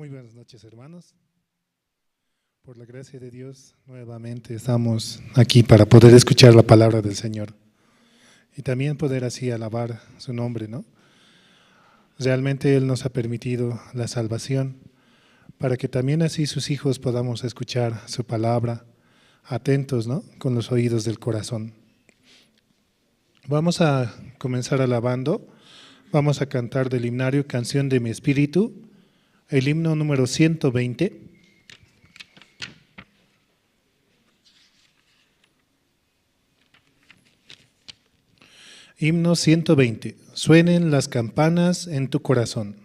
Muy buenas noches, hermanos. Por la gracia de Dios, nuevamente estamos aquí para poder escuchar la palabra del Señor y también poder así alabar su nombre, ¿no? Realmente Él nos ha permitido la salvación para que también así sus hijos podamos escuchar su palabra, atentos, ¿no? Con los oídos del corazón. Vamos a comenzar alabando, vamos a cantar del himnario Canción de mi Espíritu, el himno número 120. Himno 120. Suenen las campanas en tu corazón.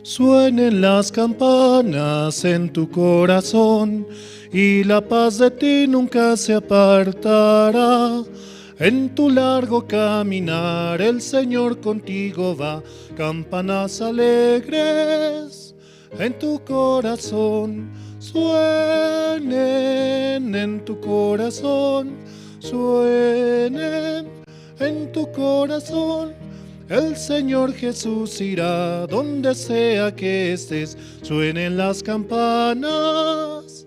Suenen las campanas en tu corazón y la paz de ti nunca se apartará. En tu largo caminar el Señor contigo va, campanas alegres en tu corazón. Suenen en tu corazón, suenen en tu corazón. El Señor Jesús irá donde sea que estés, suenen las campanas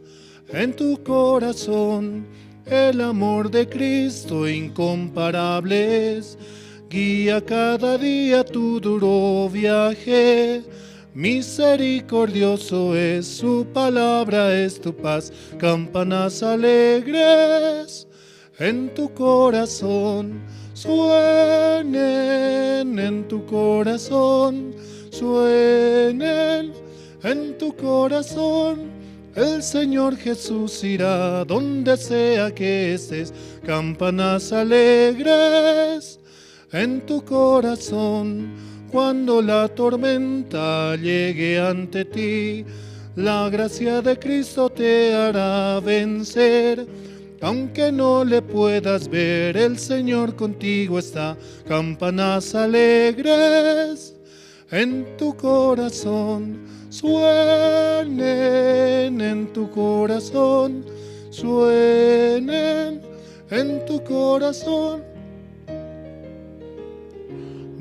en tu corazón. El amor de Cristo incomparable es, guía cada día tu duro viaje. Misericordioso es, su palabra es tu paz, campanas alegres en tu corazón. Suenen en tu corazón, suenen en tu corazón. El Señor Jesús irá donde sea que estés, campanas alegres en tu corazón. Cuando la tormenta llegue ante ti, la gracia de Cristo te hará vencer. Aunque no le puedas ver, el Señor contigo está. Campanas alegres en tu corazón, suenen en tu corazón, suenen en tu corazón.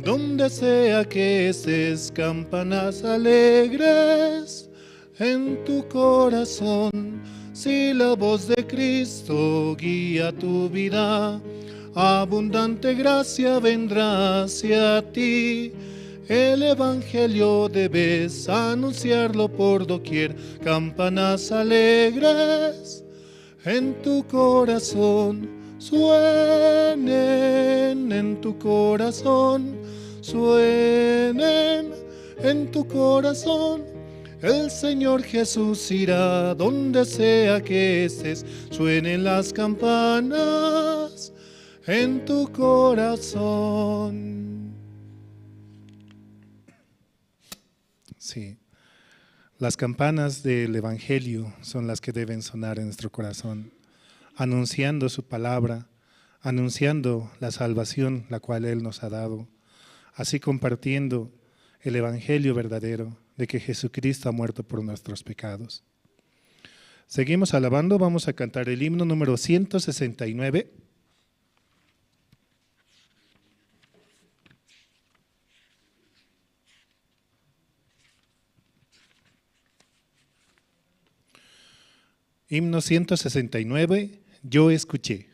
Donde sea que estés, campanas alegres en tu corazón. Si la voz de Cristo guía tu vida, abundante gracia vendrá hacia ti. El Evangelio debes anunciarlo por doquier, campanas alegres en tu corazón. Suenen en tu corazón, suenen en tu corazón. El Señor Jesús irá donde sea que estés, suenen las campanas en tu corazón. Sí, las campanas del Evangelio son las que deben sonar en nuestro corazón, anunciando su palabra, anunciando la salvación la cual Él nos ha dado, así compartiendo el Evangelio verdadero de que Jesucristo ha muerto por nuestros pecados. Seguimos alabando, vamos a cantar el himno número 169. Himno 169, yo escuché.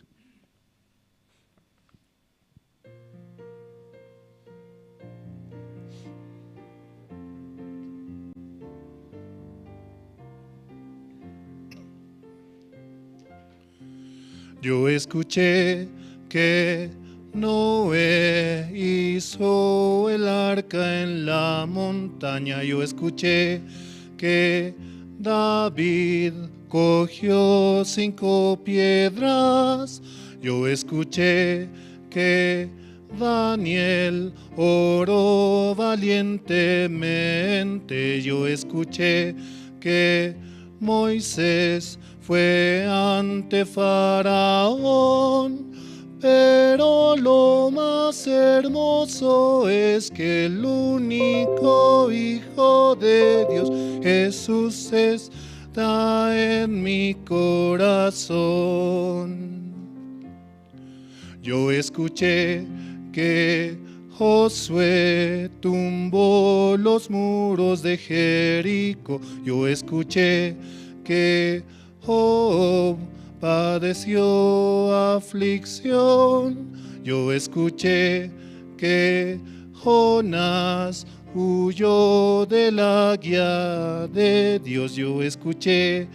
Yo escuché que Noé hizo el arca en la montaña. Yo escuché que David cogió 5 piedras. Yo escuché que Daniel oró valientemente. Yo escuché que Moisés fue ante Faraón, pero lo más hermoso es que el único Hijo de Dios, Jesús, está en mi corazón. Yo escuché que Josué tumbó los muros de Jericó. Yo escuché que Job padeció aflicción. Yo escuché que Jonás huyó de la guía de Dios. Yo escuché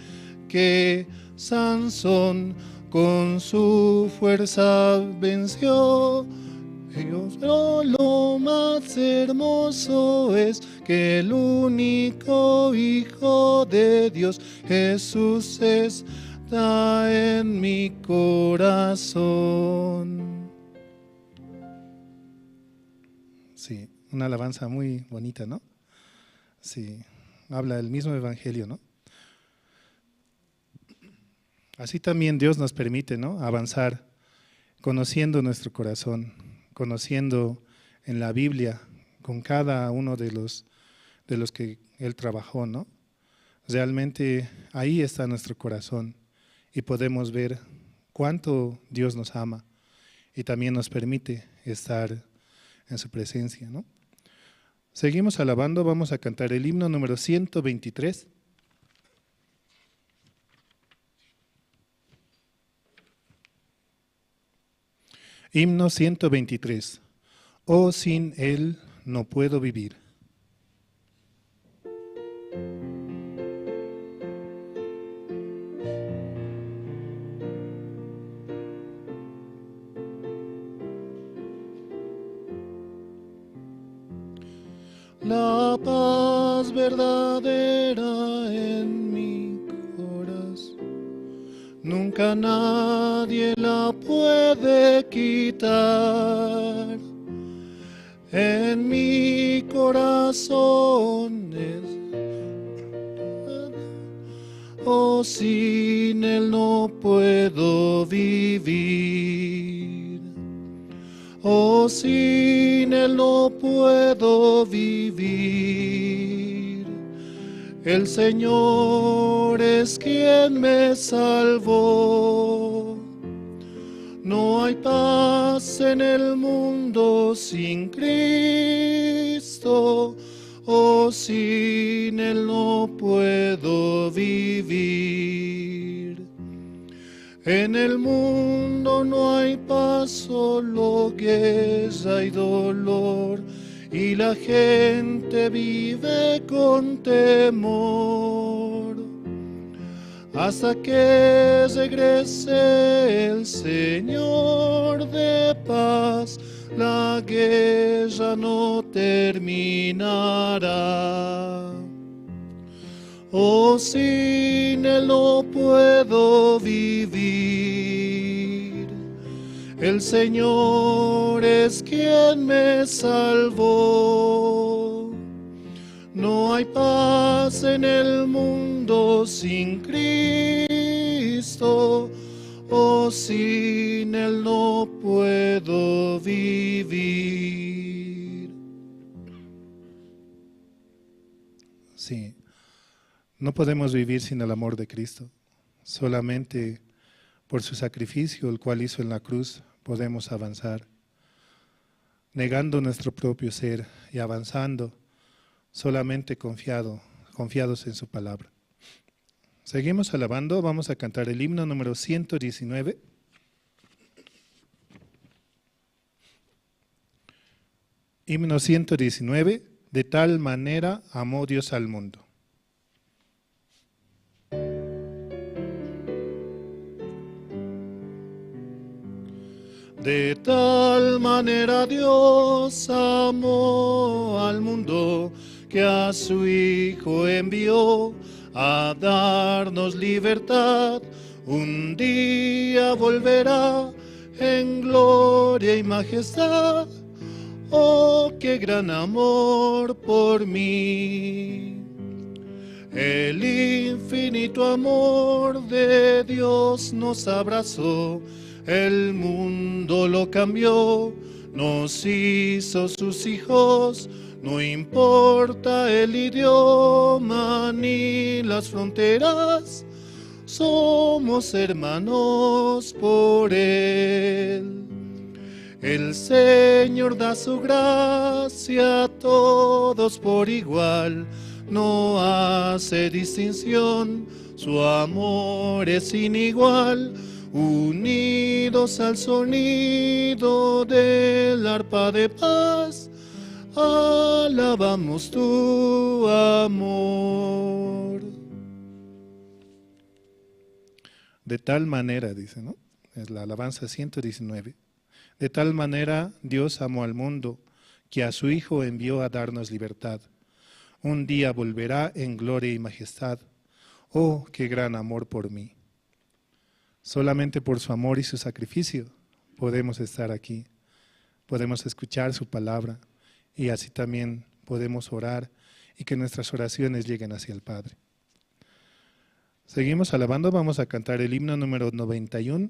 que Sansón con su fuerza venció. Pero lo más hermoso es que el único Hijo de Dios, Jesús, está en mi corazón. Sí, una alabanza muy bonita, ¿no? Sí, habla el mismo evangelio, ¿no? Así también Dios nos permite, ¿no?, avanzar conociendo nuestro corazón, conociendo en la Biblia con cada uno de los que Él trabajó, ¿no? Realmente ahí está nuestro corazón y podemos ver cuánto Dios nos ama y también nos permite estar en su presencia, ¿no? Seguimos alabando, vamos a cantar el himno número 123. Himno 123. Oh, sin Él no puedo vivir. La paz verdadera en mi corazón, nunca nadie la puede quitar. En mi corazón es, oh, sin Él no puedo vivir. Oh, sin Él no puedo vivir. El Señor es quien me salvó. No hay paz en el mundo sin Cristo. Oh, sin Él no puedo vivir. En el mundo no hay paz, solo guerra y dolor, y la gente vive con temor. Hasta que regrese el Señor de paz, la guerra no terminará. Oh, sin Él no puedo vivir. El Señor es quien me salvó. No hay paz en el mundo sin Cristo. Oh, sin Él no puedo vivir. Sí. No podemos vivir sin el amor de Cristo. Solamente por su sacrificio, el cual hizo en la cruz, podemos avanzar. Negando nuestro propio ser y avanzando, solamente confiados en su palabra. Seguimos alabando, vamos a cantar el himno número 119. Himno 119, de tal manera amó Dios al mundo. De tal manera Dios amó al mundo que a su Hijo envió a darnos libertad. Un día volverá en gloria y majestad. Oh, qué gran amor por mí. El infinito amor de Dios nos abrazó. El mundo lo cambió, nos hizo sus hijos, no importa el idioma ni las fronteras, somos hermanos por Él. El Señor da su gracia a todos por igual, no hace distinción, su amor es sin igual. Unidos al sonido del arpa de paz, alabamos tu amor. De tal manera, dice, ¿no? Es la alabanza 119. De tal manera Dios amó al mundo, que a su Hijo envió a darnos libertad. Un día volverá en gloria y majestad. Oh, qué gran amor por mí. Solamente por su amor y su sacrificio podemos estar aquí, podemos escuchar su palabra y así también podemos orar y que nuestras oraciones lleguen hacia el Padre. Seguimos alabando, vamos a cantar el himno número 91.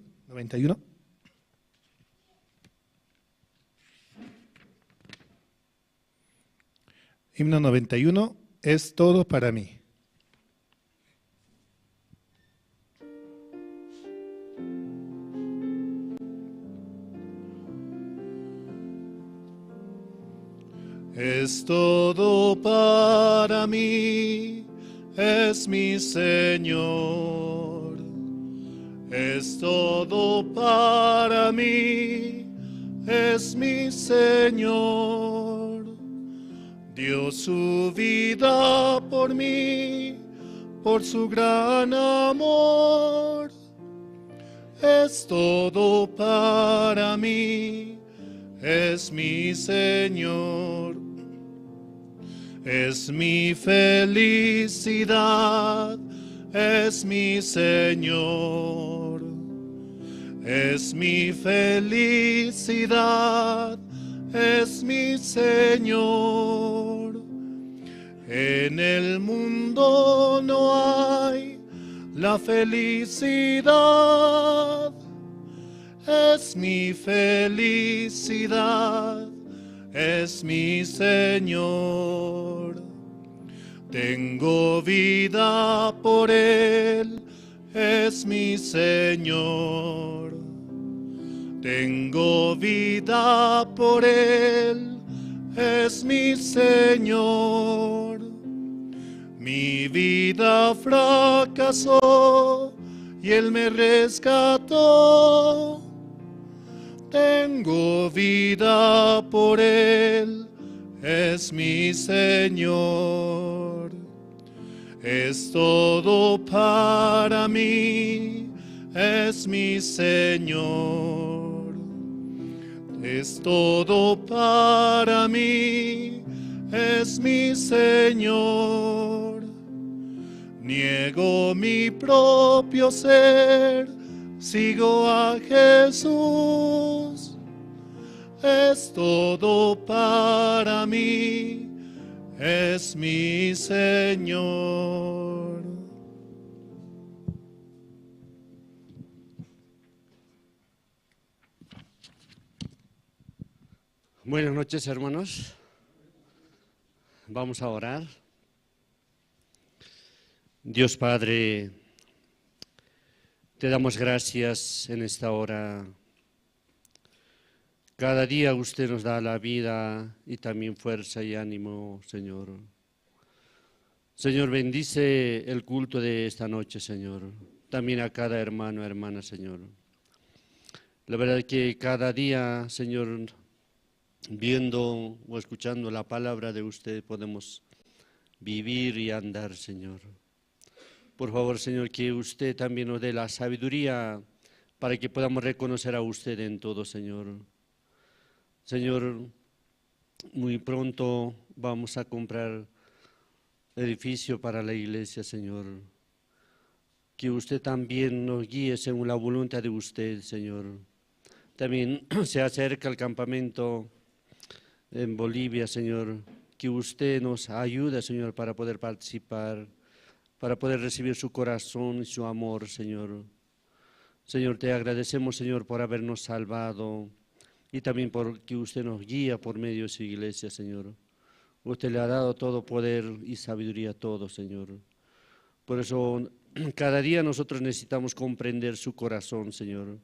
Himno 91, es todo para mí. Es todo para mí, es mi Señor. Es todo para mí, es mi Señor. Dio su vida por mí, por su gran amor. Es todo para mí, es mi Señor. Es mi felicidad, es mi Señor. Es mi felicidad, es mi Señor. En el mundo no hay la felicidad. Es mi felicidad, es mi Señor. Tengo vida por Él, es mi Señor. Tengo vida por Él, es mi Señor. Mi vida fracasó y Él me rescató. Tengo vida por Él, es mi Señor. Es todo para mí, es mi Señor. Es todo para mí, es mi Señor. Niego mi propio ser, sigo a Jesús. Es todo para mí, es mi Señor. Buenas noches, hermanos. Vamos a orar. Dios Padre, te damos gracias en esta hora. Cada día usted nos da la vida y también fuerza y ánimo, Señor. Señor, bendice el culto de esta noche, Señor. También a cada hermano, hermana, Señor. La verdad es que cada día, Señor, viendo o escuchando la palabra de usted, podemos vivir y andar, Señor. Por favor, Señor, que usted también nos dé la sabiduría para que podamos reconocer a usted en todo, Señor. Señor, muy pronto vamos a comprar edificio para la iglesia, Señor. Que usted también nos guíe según la voluntad de usted, Señor. También se acerca el campamento en Bolivia, Señor. Que usted nos ayude, Señor, para poder participar, para poder recibir su corazón y su amor, Señor. Señor, te agradecemos, Señor, por habernos salvado y también porque usted nos guía por medio de su iglesia, Señor. Usted le ha dado todo poder y sabiduría a todo, Señor. Por eso, cada día nosotros necesitamos comprender su corazón, Señor.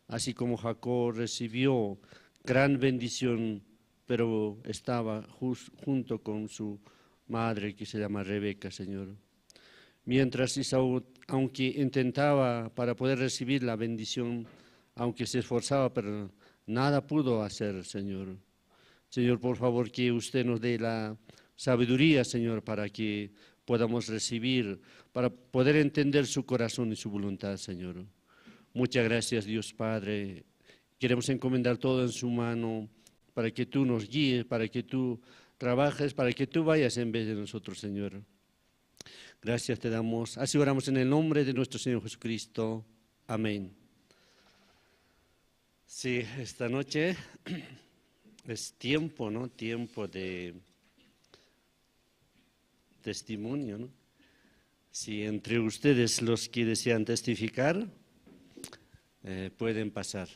Así como Jacob recibió gran bendición, pero estaba junto con su madre, que se llama Rebeca, Señor. Mientras Isaú, aunque intentaba para poder recibir la bendición, aunque se esforzaba, pero nada pudo hacer, Señor. Señor, por favor, que usted nos dé la sabiduría, Señor, para que podamos recibir, para poder entender su corazón y su voluntad, Señor. Muchas gracias, Dios Padre. Queremos encomendar todo en su mano para que tú nos guíes, para que tú trabajes, para que tú vayas en vez de nosotros, Señor. Gracias te damos. Así oramos en el nombre de nuestro Señor Jesucristo. Amén. Sí, esta noche es tiempo, ¿no? Tiempo de testimonio, ¿no? Si entre ustedes los que desean testificar, pueden pasar.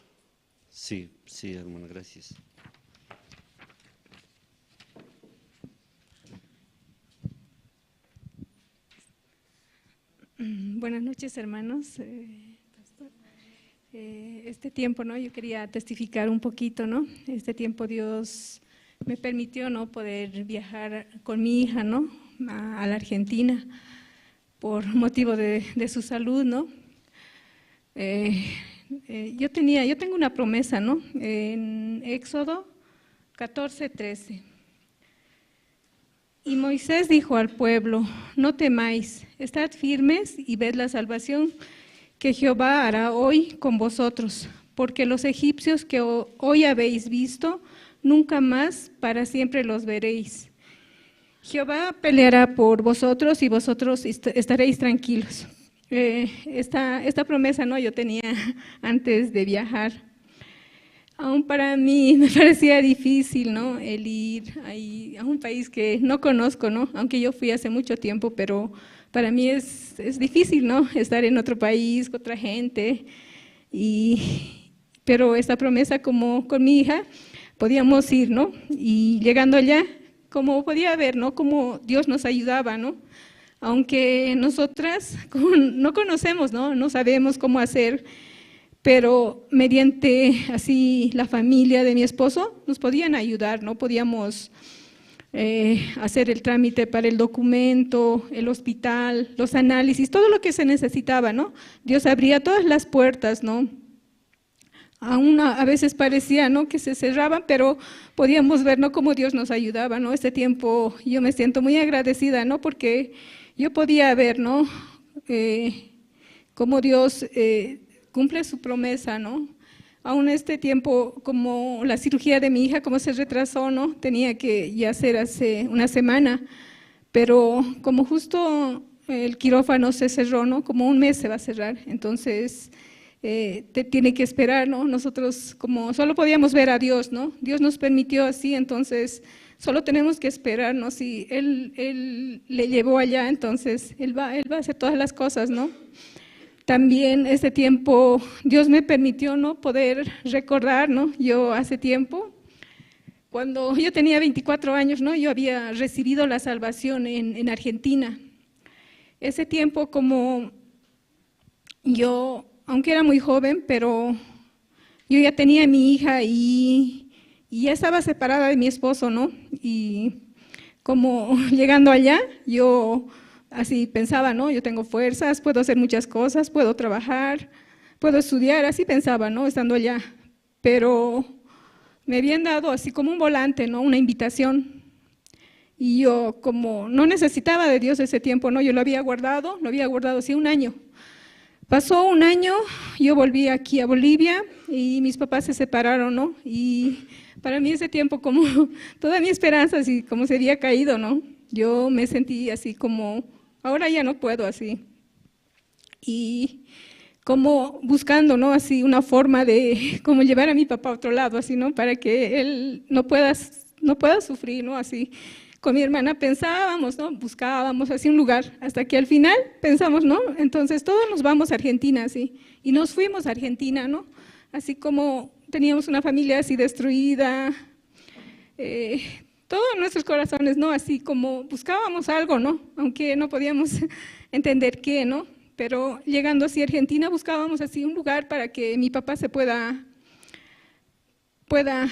Sí, hermano, gracias. Buenas noches, hermanos. Pastor. Este tiempo, ¿no? Yo quería testificar un poquito, ¿no? Este tiempo Dios me permitió, ¿no? Poder viajar con mi hija, ¿no? A la Argentina por motivo de su salud, ¿no? Yo tengo una promesa, ¿no? En Éxodo 14:13. Y Moisés dijo al pueblo: no temáis, estad firmes y ved la salvación que Jehová hará hoy con vosotros, porque los egipcios que hoy habéis visto, nunca más para siempre los veréis. Jehová peleará por vosotros y vosotros estaréis tranquilos. Esta promesa, ¿no? Yo tenía antes de viajar. Aún para mí me parecía difícil, ¿no? El ir ahí a un país que no conozco, ¿no? Aunque yo fui hace mucho tiempo, pero para mí es difícil, ¿no? Estar en otro país, con otra gente. Pero esta promesa, como con mi hija, podíamos ir, ¿no? Y llegando allá, como podía ver, ¿no? Cómo Dios nos ayudaba, ¿no? Aunque nosotras no conocemos, ¿no? No sabemos cómo hacer, pero mediante así la familia de mi esposo nos podían ayudar, ¿no? Podíamos hacer el trámite para el documento, el hospital, los análisis, todo lo que se necesitaba, ¿no? Dios abría todas las puertas, ¿no? Aún a veces parecía, ¿no? Que se cerraban, pero podíamos ver, ¿no? Cómo Dios nos ayudaba, ¿no? Este tiempo yo me siento muy agradecida, ¿no? Porque yo podía ver, ¿no? Cómo Dios cumple su promesa, ¿no? Aún este tiempo, como la cirugía de mi hija, como se retrasó, ¿no? Tenía que ya ser hace una semana, pero como justo el quirófano se cerró, ¿no? Como un mes se va a cerrar, entonces te tiene que esperar, ¿no? Nosotros como solo podíamos ver a Dios, ¿no? Dios nos permitió así, entonces solo tenemos que esperar, ¿no? Si Él le llevó allá, entonces Él va a hacer todas las cosas, ¿no? También este tiempo Dios me permitió, ¿no? Poder recordar, ¿no? Yo hace tiempo, cuando yo tenía 24 años, ¿no? Yo había recibido la salvación en Argentina. Ese tiempo como yo, aunque era muy joven, pero yo ya tenía a mi hija y ya estaba separada de mi esposo, ¿no? Y como llegando allá, yo así pensaba, ¿no? Yo tengo fuerzas, puedo hacer muchas cosas, puedo trabajar, puedo estudiar, así pensaba, ¿no? Estando allá. Pero me habían dado así como un volante, ¿no? Una invitación. Y yo como no necesitaba de Dios ese tiempo, ¿no? Yo lo había guardado así un año. Pasó un año, yo volví aquí a Bolivia y mis papás se separaron, ¿no? Y para mí ese tiempo como toda mi esperanza así como se había caído, ¿no? Yo me sentí así como, ahora ya no puedo así. Y como buscando, ¿no? Así una forma de como llevar a mi papá a otro lado, así, ¿no? Para que él no pueda sufrir, ¿no? Así. Con mi hermana pensábamos, ¿no? Buscábamos así un lugar, hasta que al final pensamos, ¿no? Entonces todos nos vamos a Argentina, así. Y nos fuimos a Argentina, ¿no? Así como teníamos una familia así destruida, todos nuestros corazones, ¿no? Así como buscábamos algo, ¿no? Aunque no podíamos entender qué, ¿no? Pero llegando así a Argentina buscábamos así un lugar para que mi papá se pueda pueda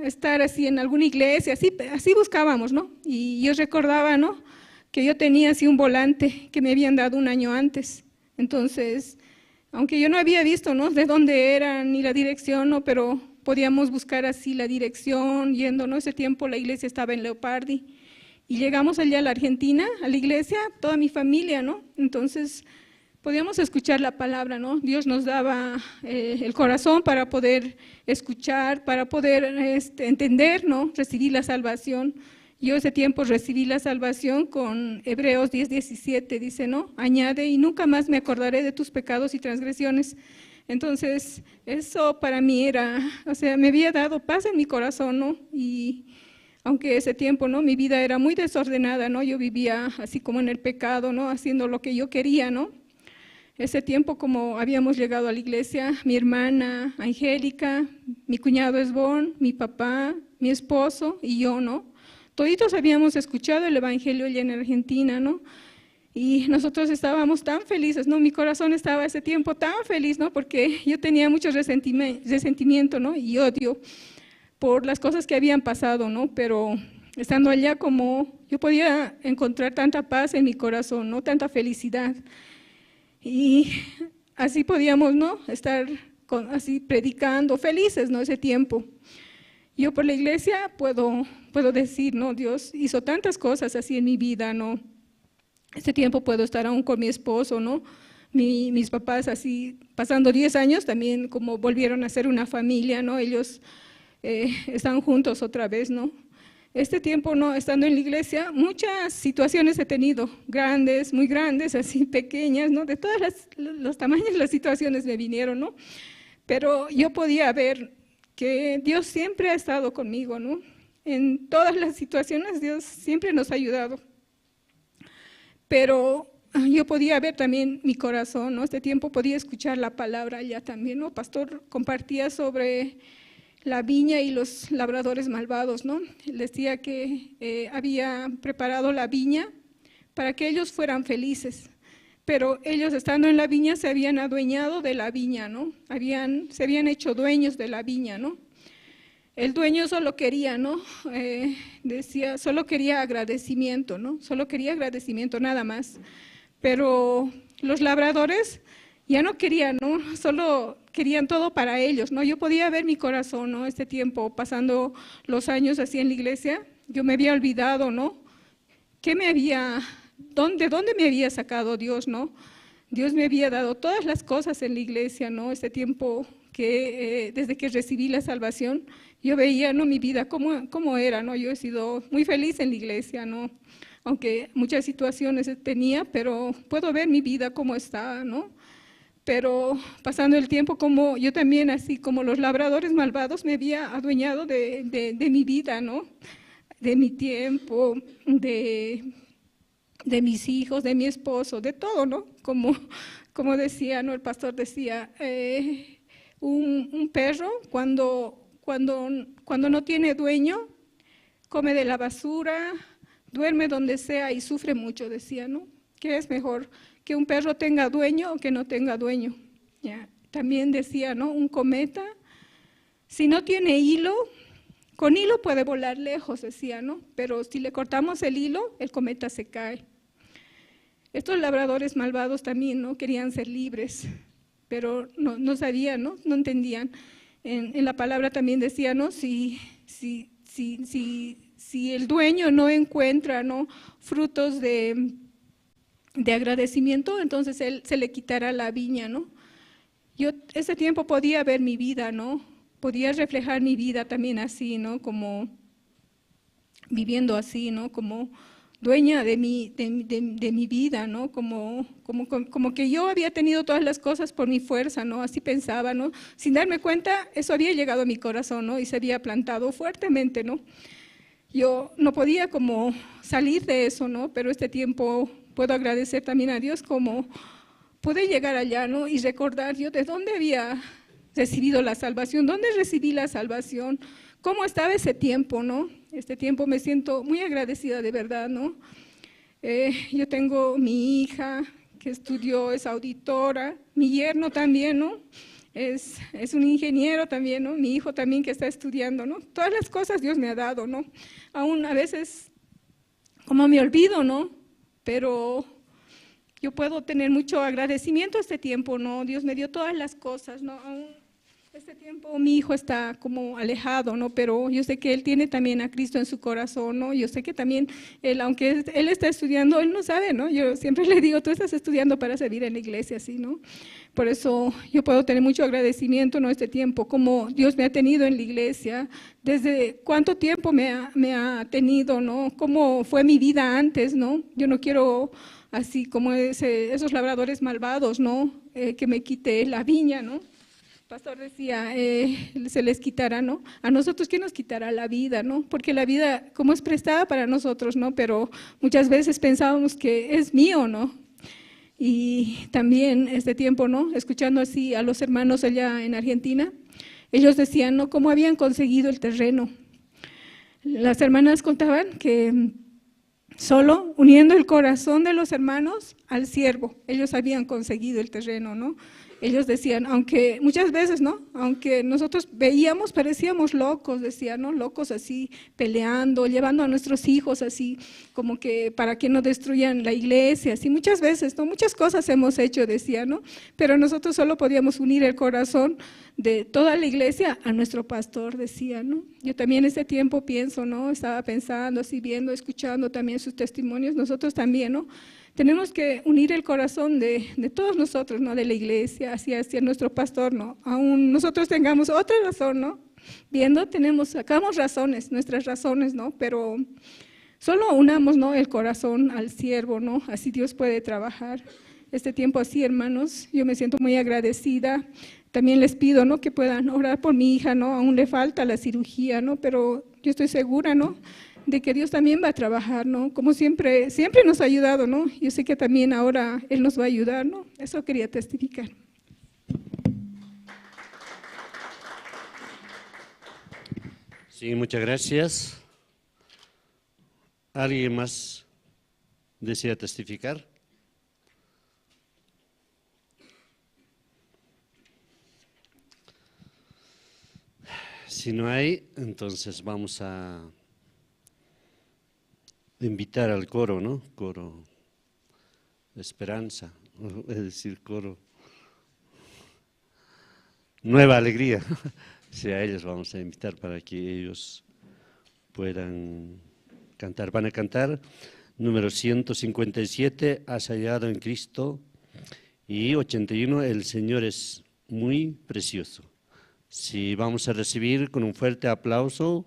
estar así en alguna iglesia, así buscábamos, ¿no? Y yo recordaba, ¿no?, que yo tenía así un volante que me habían dado un año antes. Entonces, aunque yo no había visto, ¿no?, de dónde era ni la dirección, ¿no?, pero podíamos buscar así la dirección, yendo, ¿no? Ese tiempo la iglesia estaba en Leopardi. Y llegamos allá a la Argentina, a la iglesia, toda mi familia, ¿no? Entonces, podíamos escuchar la palabra, ¿no? Dios nos daba el corazón para poder escuchar, para poder entender, ¿no?, recibir la salvación. Yo ese tiempo recibí la salvación con Hebreos 10:17, dice, ¿no?, añade, y nunca más me acordaré de tus pecados y transgresiones. Entonces, eso para mí era, o sea, me había dado paz en mi corazón, ¿no? Y aunque ese tiempo, ¿no?, mi vida era muy desordenada, ¿no? Yo vivía así como en el pecado, ¿no?, haciendo lo que yo quería, ¿no? Ese tiempo, como habíamos llegado a la iglesia, mi hermana Angélica, mi cuñado Esbón, mi papá, mi esposo y yo, ¿no? Toditos habíamos escuchado el evangelio allá en Argentina, ¿no? Y nosotros estábamos tan felices, ¿no? Mi corazón estaba ese tiempo tan feliz, ¿no? Porque yo tenía mucho resentimiento, ¿no?, y odio por las cosas que habían pasado, ¿no? Pero estando allá, como yo podía encontrar tanta paz en mi corazón, ¿no?, tanta felicidad. Y así podíamos, ¿no?, estar así predicando, felices, ¿no?, ese tiempo. Yo por la iglesia puedo decir, ¿no?, Dios hizo tantas cosas así en mi vida, ¿no? Este tiempo puedo estar aún con mi esposo, ¿no? Mis papás así, pasando 10 años, también como volvieron a ser una familia, ¿no? Ellos están juntos otra vez, ¿no? Este tiempo, ¿no?, estando en la iglesia, muchas situaciones he tenido, grandes, muy grandes, así pequeñas, ¿no? De todos los tamaños las situaciones me vinieron, ¿no? Pero yo podía ver que Dios siempre ha estado conmigo, ¿no? En todas las situaciones Dios siempre nos ha ayudado. Pero yo podía ver también mi corazón, ¿no? Este tiempo podía escuchar la palabra allá también, ¿no? Pastor compartía sobre la viña y los labradores malvados, ¿no? Él decía que había preparado la viña para que ellos fueran felices, pero ellos estando en la viña se habían adueñado de la viña, ¿no? Se habían hecho dueños de la viña, ¿no? El dueño solo quería, ¿no? Decía, solo quería agradecimiento, ¿no? Solo quería agradecimiento, nada más. Pero los labradores ya no querían, ¿no? Solo querían todo para ellos, ¿no? Yo podía ver mi corazón, ¿no? Este tiempo, pasando los años así en la iglesia, yo me había olvidado, ¿no? ¿De dónde me había sacado Dios, ¿no? Dios me había dado todas las cosas en la iglesia, ¿no? Este tiempo que desde que recibí la salvación, yo veía, ¿no?, mi vida cómo era, ¿no? Yo he sido muy feliz en la iglesia, ¿no? Aunque muchas situaciones tenía, pero puedo ver mi vida cómo está, ¿no? Pero pasando el tiempo, como yo también, así como los labradores malvados, me había adueñado de mi vida, ¿no? De mi tiempo, de mis hijos, de mi esposo, de todo, ¿no? Como decía, ¿no?, el pastor decía, un perro cuando no tiene dueño, come de la basura, duerme donde sea y sufre mucho, decía, ¿no? ¿Qué es mejor? ¿Que un perro tenga dueño o que no tenga dueño? ¿Ya? También decía, ¿no?, un cometa, si no tiene hilo, con hilo puede volar lejos, decía, ¿no? Pero si le cortamos el hilo, el cometa se cae. Estos labradores malvados también, ¿no?, querían ser libres, pero no sabían, ¿no?, no entendían. En la palabra también decía, ¿no?, si el dueño no encuentra, ¿no?, frutos de agradecimiento, entonces él se le quitará la viña, ¿no? Yo ese tiempo podía ver mi vida, ¿no? Podía reflejar mi vida también así, ¿no? Como viviendo así, ¿no? Como dueña de mi vida, ¿no? Como que yo había tenido todas las cosas por mi fuerza, ¿no? Así pensaba, ¿no? Sin darme cuenta, eso había llegado a mi corazón, ¿no? Y se había plantado fuertemente, ¿no? Yo no podía como salir de eso, ¿no? Pero este tiempo puedo agradecer también a Dios como pude llegar allá, ¿no? Y recordar yo de dónde había recibido la salvación, dónde recibí la salvación, cómo estaba ese tiempo, ¿no? Este tiempo me siento muy agradecida de verdad, ¿no? Yo tengo mi hija que estudió, es auditora, mi yerno también, ¿no? es un ingeniero también, ¿no? Mi hijo también que está estudiando, ¿no? Todas las cosas Dios me ha dado, ¿no? Aún a veces como me olvido, ¿no? Pero yo puedo tener mucho agradecimiento a este tiempo, ¿no? Dios me dio todas las cosas, ¿no? Aún este tiempo mi hijo está como alejado, ¿no? Pero yo sé que él tiene también a Cristo en su corazón, ¿no? Yo sé que también él, aunque él está estudiando, él no sabe, ¿no? Yo siempre le digo, tú estás estudiando para servir en la iglesia, ¿sí, no? Por eso yo puedo tener mucho agradecimiento, ¿no? Este tiempo, como Dios me ha tenido en la iglesia, desde cuánto tiempo me ha tenido, ¿no? Cómo fue mi vida antes, ¿no? Yo no quiero así como esos labradores malvados, ¿no? Que me quite la viña, ¿no? Pastor decía, se les quitará, ¿no? A nosotros, ¿quién nos quitará la vida, no? Porque la vida, como es prestada para nosotros, ¿no? Pero muchas veces pensábamos que es mío, ¿no? Y también este tiempo, ¿no? Escuchando así a los hermanos allá en Argentina, ellos decían, ¿no? ¿Cómo habían conseguido el terreno? Las hermanas contaban que solo uniendo el corazón de los hermanos al siervo, ellos habían conseguido el terreno, ¿no? Ellos decían, aunque muchas veces, ¿no? Aunque nosotros veíamos, parecíamos locos, decían, ¿no? Locos así, peleando, llevando a nuestros hijos así, como que para que no destruyan la iglesia, así muchas veces, ¿no? Muchas cosas hemos hecho, decían, ¿no? Pero nosotros solo podíamos unir el corazón de toda la iglesia a nuestro pastor, decía, ¿no? Yo también ese tiempo pienso, ¿no? Estaba pensando, así viendo, escuchando también sus testimonios, nosotros también, ¿no? Tenemos que unir el corazón de todos nosotros, ¿no? De la iglesia, hacia nuestro pastor, ¿no? Aún nosotros tengamos otra razón, ¿no? Viendo, sacamos razones, nuestras razones, ¿no? Pero solo unamos, ¿no? El corazón al siervo, ¿no? Así Dios puede trabajar. Este tiempo así, hermanos, yo me siento muy agradecida. También les pido, ¿no? Que puedan orar por mi hija, ¿no? Aún le falta la cirugía, ¿no? Pero yo estoy segura, ¿no? De que Dios también va a trabajar, ¿no? Como siempre nos ha ayudado, ¿no? Yo sé que también ahora Él nos va a ayudar, ¿no? Eso quería testificar. Sí, muchas gracias. ¿Alguien más desea testificar? Si no hay, entonces vamos a invitar al coro, ¿no? Coro Esperanza, es decir, coro Nueva Alegría. Sí, a ellos vamos a invitar para que ellos puedan cantar. Van a cantar número 157, Has hallado en Cristo, y 81, El Señor es muy precioso. Sí, vamos a recibir con un fuerte aplauso.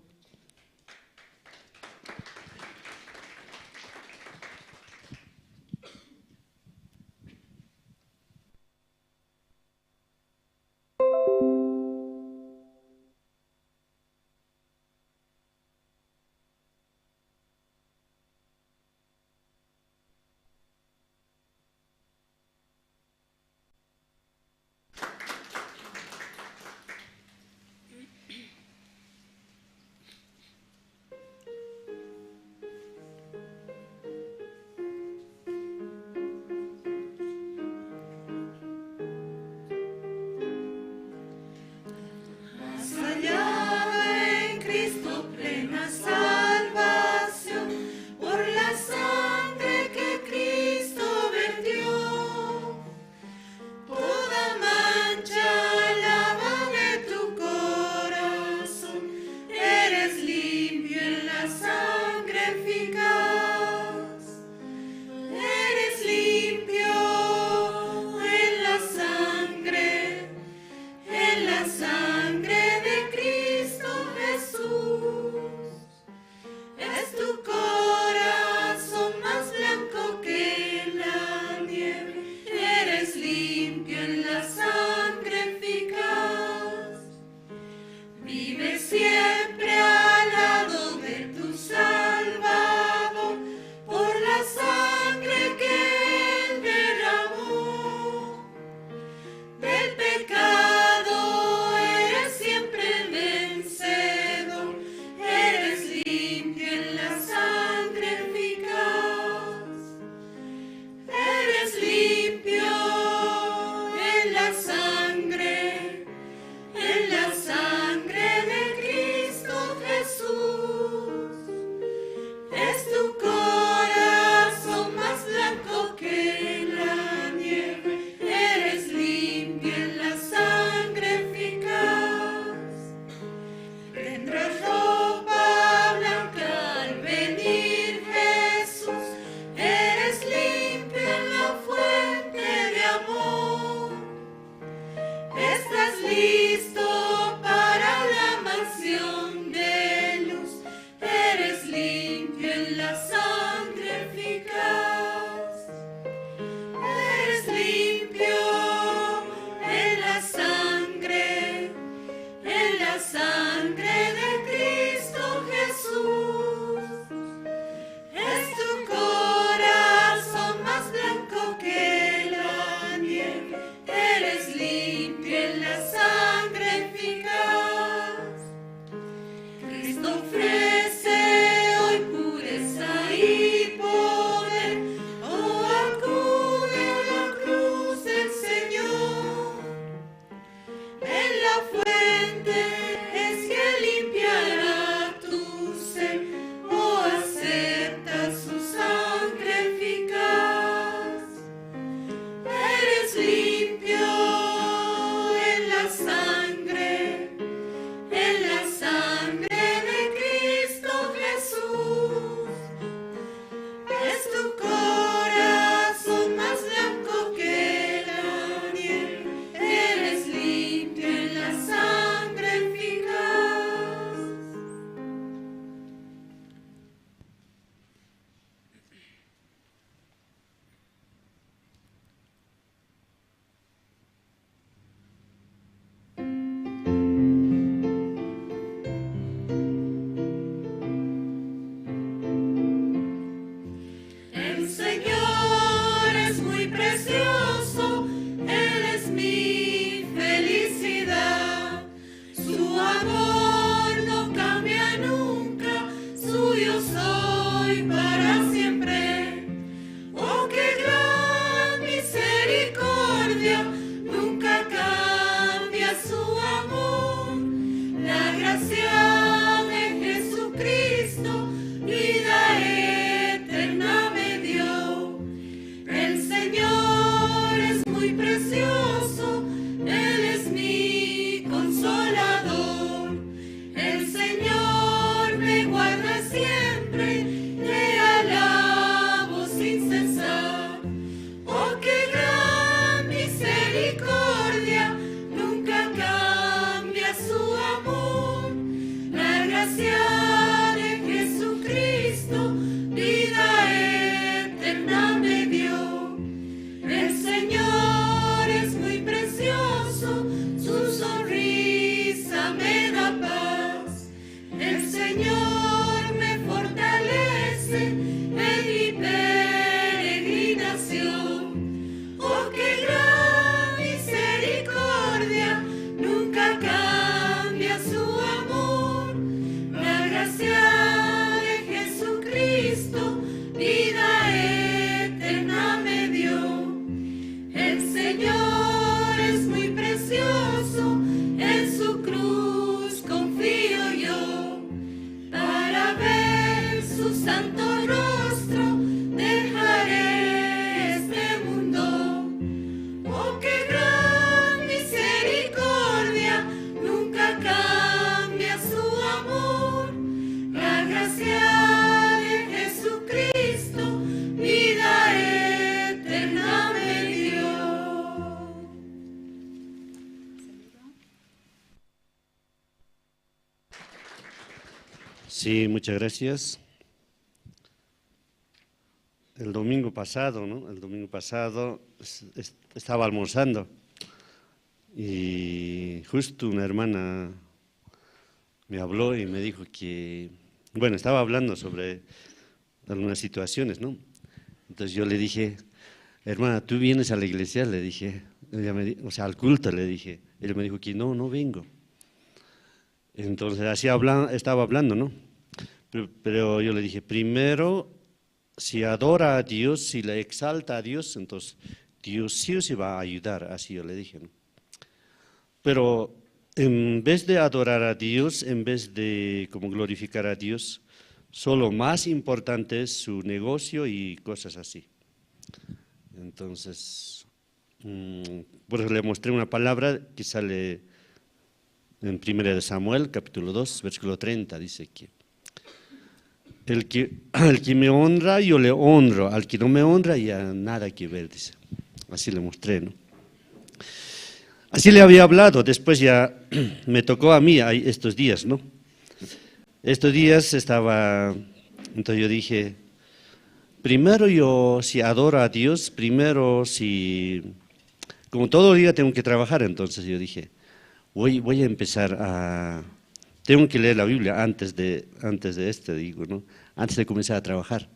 Sí, muchas gracias. El domingo pasado, ¿no? El domingo pasado estaba almorzando y justo una hermana me habló y me dijo que, bueno, estaba hablando sobre algunas situaciones, ¿no? Entonces yo le dije, hermana, ¿tú vienes a la iglesia? Le dije, o sea, al culto, le dije. Él me dijo que no vengo. Entonces así estaba hablando, ¿no? Pero yo le dije, primero, si adora a Dios, si le exalta a Dios, entonces Dios sí o sí va a ayudar, así yo le dije, ¿no? Pero en vez de adorar a Dios, en vez de como glorificar a Dios, solo más importante es su negocio y cosas así. Entonces, por eso le mostré una palabra que sale en 1 Samuel, capítulo 2, versículo 30, dice que al que me honra, yo le honro, al que no me honra, ya nada que ver, dice. Así le mostré, ¿no? Así le había hablado, después ya me tocó a mí estos días, ¿no? Estos días entonces yo dije, primero yo si adoro a Dios, primero como todo el día tengo que trabajar, entonces yo dije, voy a empezar tengo que leer la Biblia antes de digo, ¿no? Antes de comenzar a trabajar.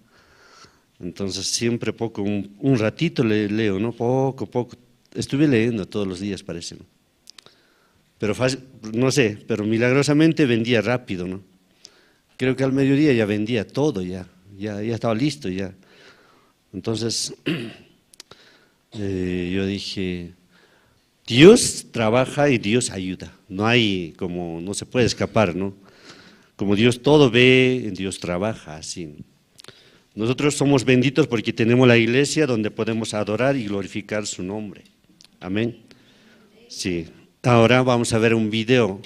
Entonces siempre un ratito leo, ¿no? Poco. Estuve leyendo todos los días, parece, ¿no? Pero no sé, pero milagrosamente vendía rápido, ¿no? Creo que al mediodía ya vendía todo, ya estaba listo, ya. Entonces, yo dije, Dios trabaja y Dios ayuda, no se puede escapar, ¿no? Como Dios todo ve, Dios trabaja, así. Nosotros somos benditos porque tenemos la iglesia donde podemos adorar y glorificar su nombre. Amén. Sí. Ahora vamos a ver un video,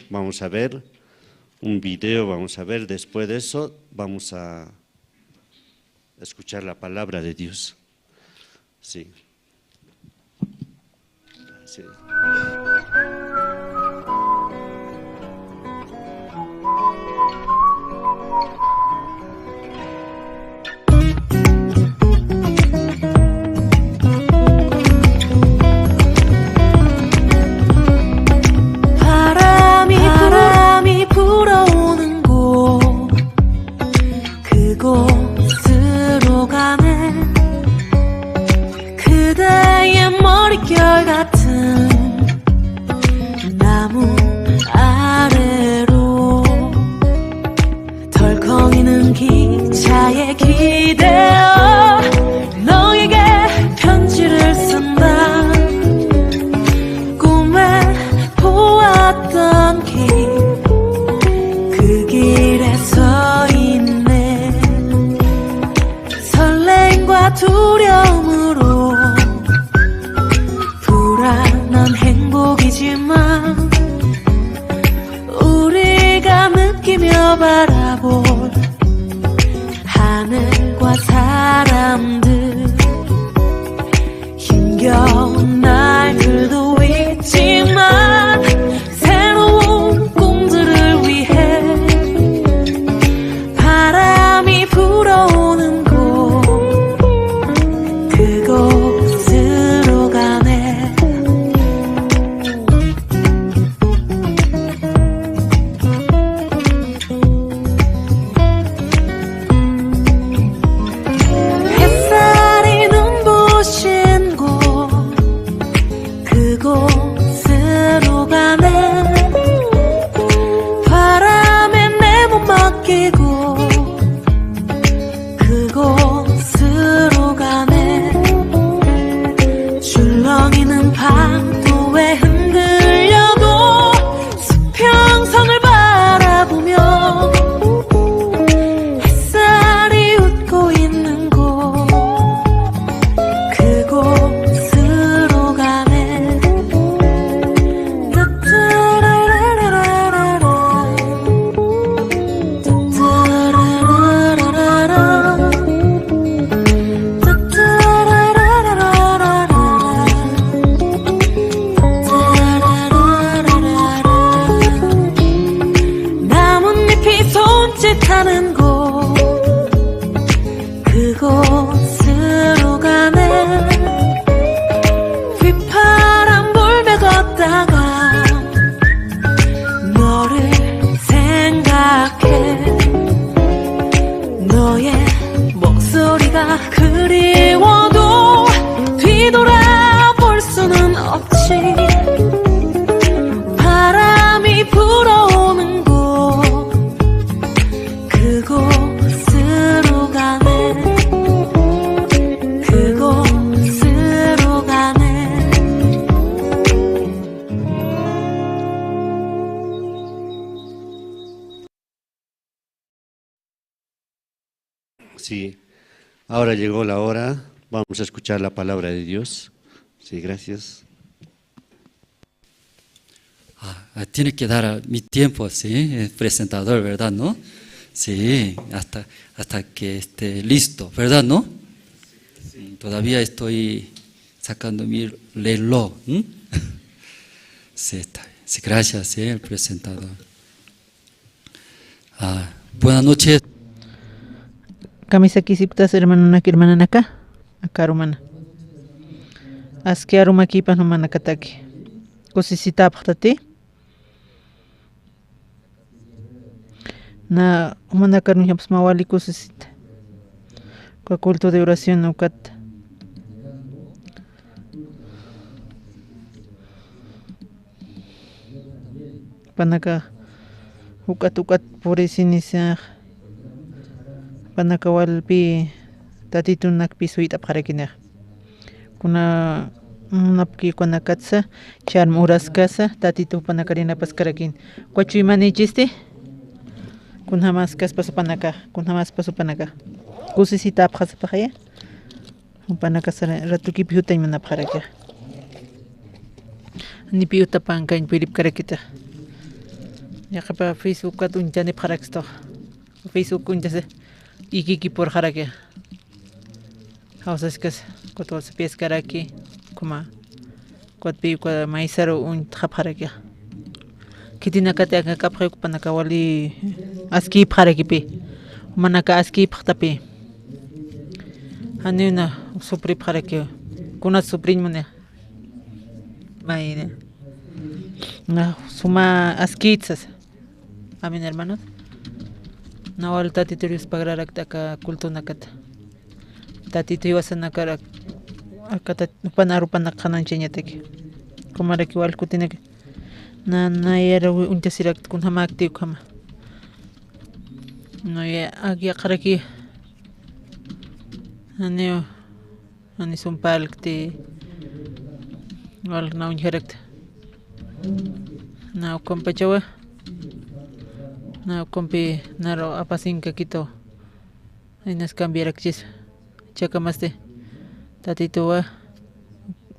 después de eso vamos a escuchar la palabra de Dios. Sí. Sí. 바람이 불어오는 곳 그곳으로 가네 그대의 머릿결 같은 나무 아래로 덜컹이는 기차에 기대어 너에게 편지를 쓴다 꿈에 보았던 길 그 길에 서 있네 설렘과 두려움으로 불안한 행복이지만 우리가 느끼며 바라볼 하늘과 사람들 힘겨운 날들도 있지만 새로운 꿈들을 위해 바람이 불어오는 곳 그곳으로 가네 Sí, ahora llegó la hora, vamos a escuchar la palabra de Dios. Sí, gracias. Tiene que dar mi tiempo, sí, el presentador, ¿verdad, no? Sí, hasta que esté listo, ¿verdad, no? Sí, todavía estoy sacando mi reloj. Sí, está bien. Sí, gracias, sí, el presentador. Buenas noches. Camisa kisiptas hermana acá rumana. Aski aruma kipa no manakataki. Kusisita aphtati. Na manaka no yaps mawali kusisita. Kwa culto de oración no kat. Panaka ukat purisinisa. Panaka walpi tatitun nakpi suita parakina. Kuna napki kuna katsa charm uras casa tatitu panakarina paskarakin. Kwachu imani chiste? Kuna mas kas pasu panaka, kuna mas pasu panaka. Kusisita apkhasa pakhaya. Panaka sara ratuki piuta imana pakharaka. Ni piuta panka in pirip karakita. Yakapa Facebook kat unjani pakharaksto. Facebook unjase ikiki por haraka. Hausaskas kotol pies karaki kuma kot pi kwa maisaro un haraka. Kitina kate kapre panaka wali aski haraki pi. Manaka aski phtapi. Hanuna supri haraki. Kuna suprin mune. Maine. Na suma askitsas. Amin hermanos. Nawal tatiturius pagrarak taka kulto nakata. Tatituyuasa nakarak akata panaru panakanan cheñateki. Kumaraki wal kutinaki. Na yera untasirak kun hamakti kama. No ya agi akaraki. Ani sumpalkti wal na unjarakta. Na kompachawa. Na kompi naro apasinka kito. Ainas cambiarakchis. Chakamaste. Tatituwa.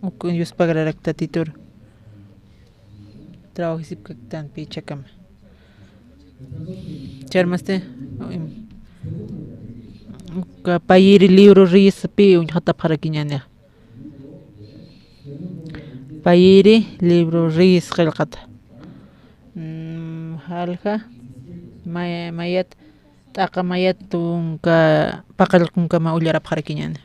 Ukuyus pagrarak tatitur. Trabajisip kaktan pi chakam. Charmaste. Payiri libro ris pi unjata parakiñana. Payiri libro ris khelqata. Halja mayat taqa mayat tunka paqal kunka ma ullara parakiñana.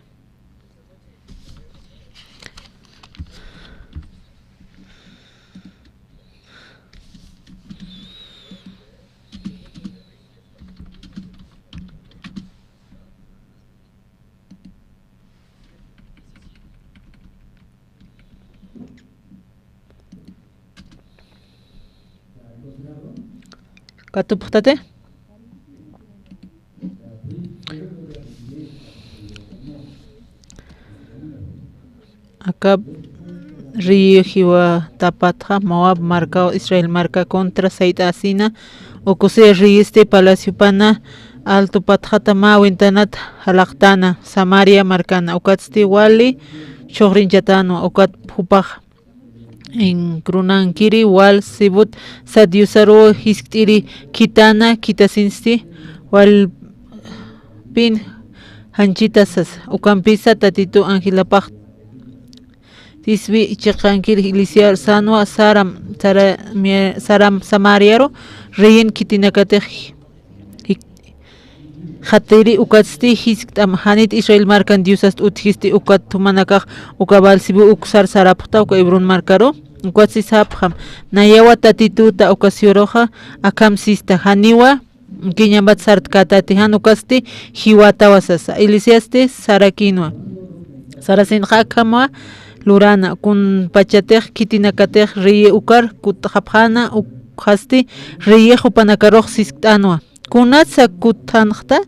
Katupuktate? Acab Río Jiwa Tapatja Moab marca Israel marca contra Said Asina Ocuse Rieste Palacio Pana Alto Patjata Ma Wentanat Halaktana Samaria Marcana Ocatsti Wali Chogrin Yatano Ocat Pupaj en Krunankiri wal Sibut Sadiusaro Hiskiri Kitana Kitasinsti wal Pin Hanchitasas Ucampisa Tatitu Angilapaj Tisbi Chakankir Iliciar Sanwa Saram Samariaro Reyen Kitinakate Hateri ukatsti hisktam hanit Israel markan diusast uthisti ukat tumanakaj ukabal sibu uksar sarapta uka ibrun markaro ukatsi sapham nayawa tatituta ukasioroja akam sista haniwa kiñambat sartkatati hanukasti hiwata wasasa ilisiaste sarakinwa sarasin hakama lurana kun pachatej kitinakatej riye ukar kuthapjana ukhasti riye hupanakaroq sisktanwa kunatsa kutanjta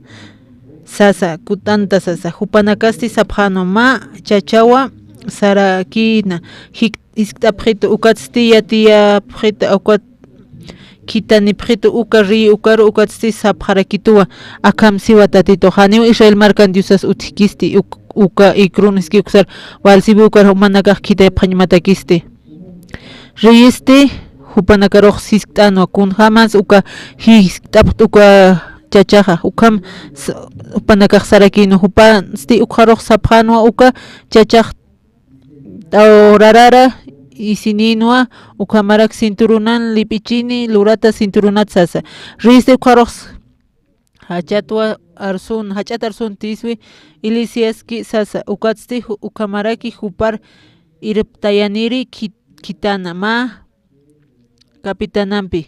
sasa kutanta sasa hupanakasti saphano ma chachawa sarakina iskta prito ukatsti yatia prito ukat kitanipjitu uka ri ukaru ukatsti sapjarakitua akam siwa tatito janiu Israel marcan diusas utkisti uka ikruneski uksar walsibi ukar humanakaj kitaypjañmatakisti riisti hupanakaroq sikt'ano kun jamás uka hikt'apt uka chachaja ukam hupanakaj sarakino hupansti ukaroq sapjanwa uka chachaj taurarara isininua ukamarak cinturunan lipichini lurata cinturunat sasa riisti ukaroq hachata arsun tiswi ilisiaski sasa ukatsti ukamaraki hupar irptayaniri kitana ma kapitanampi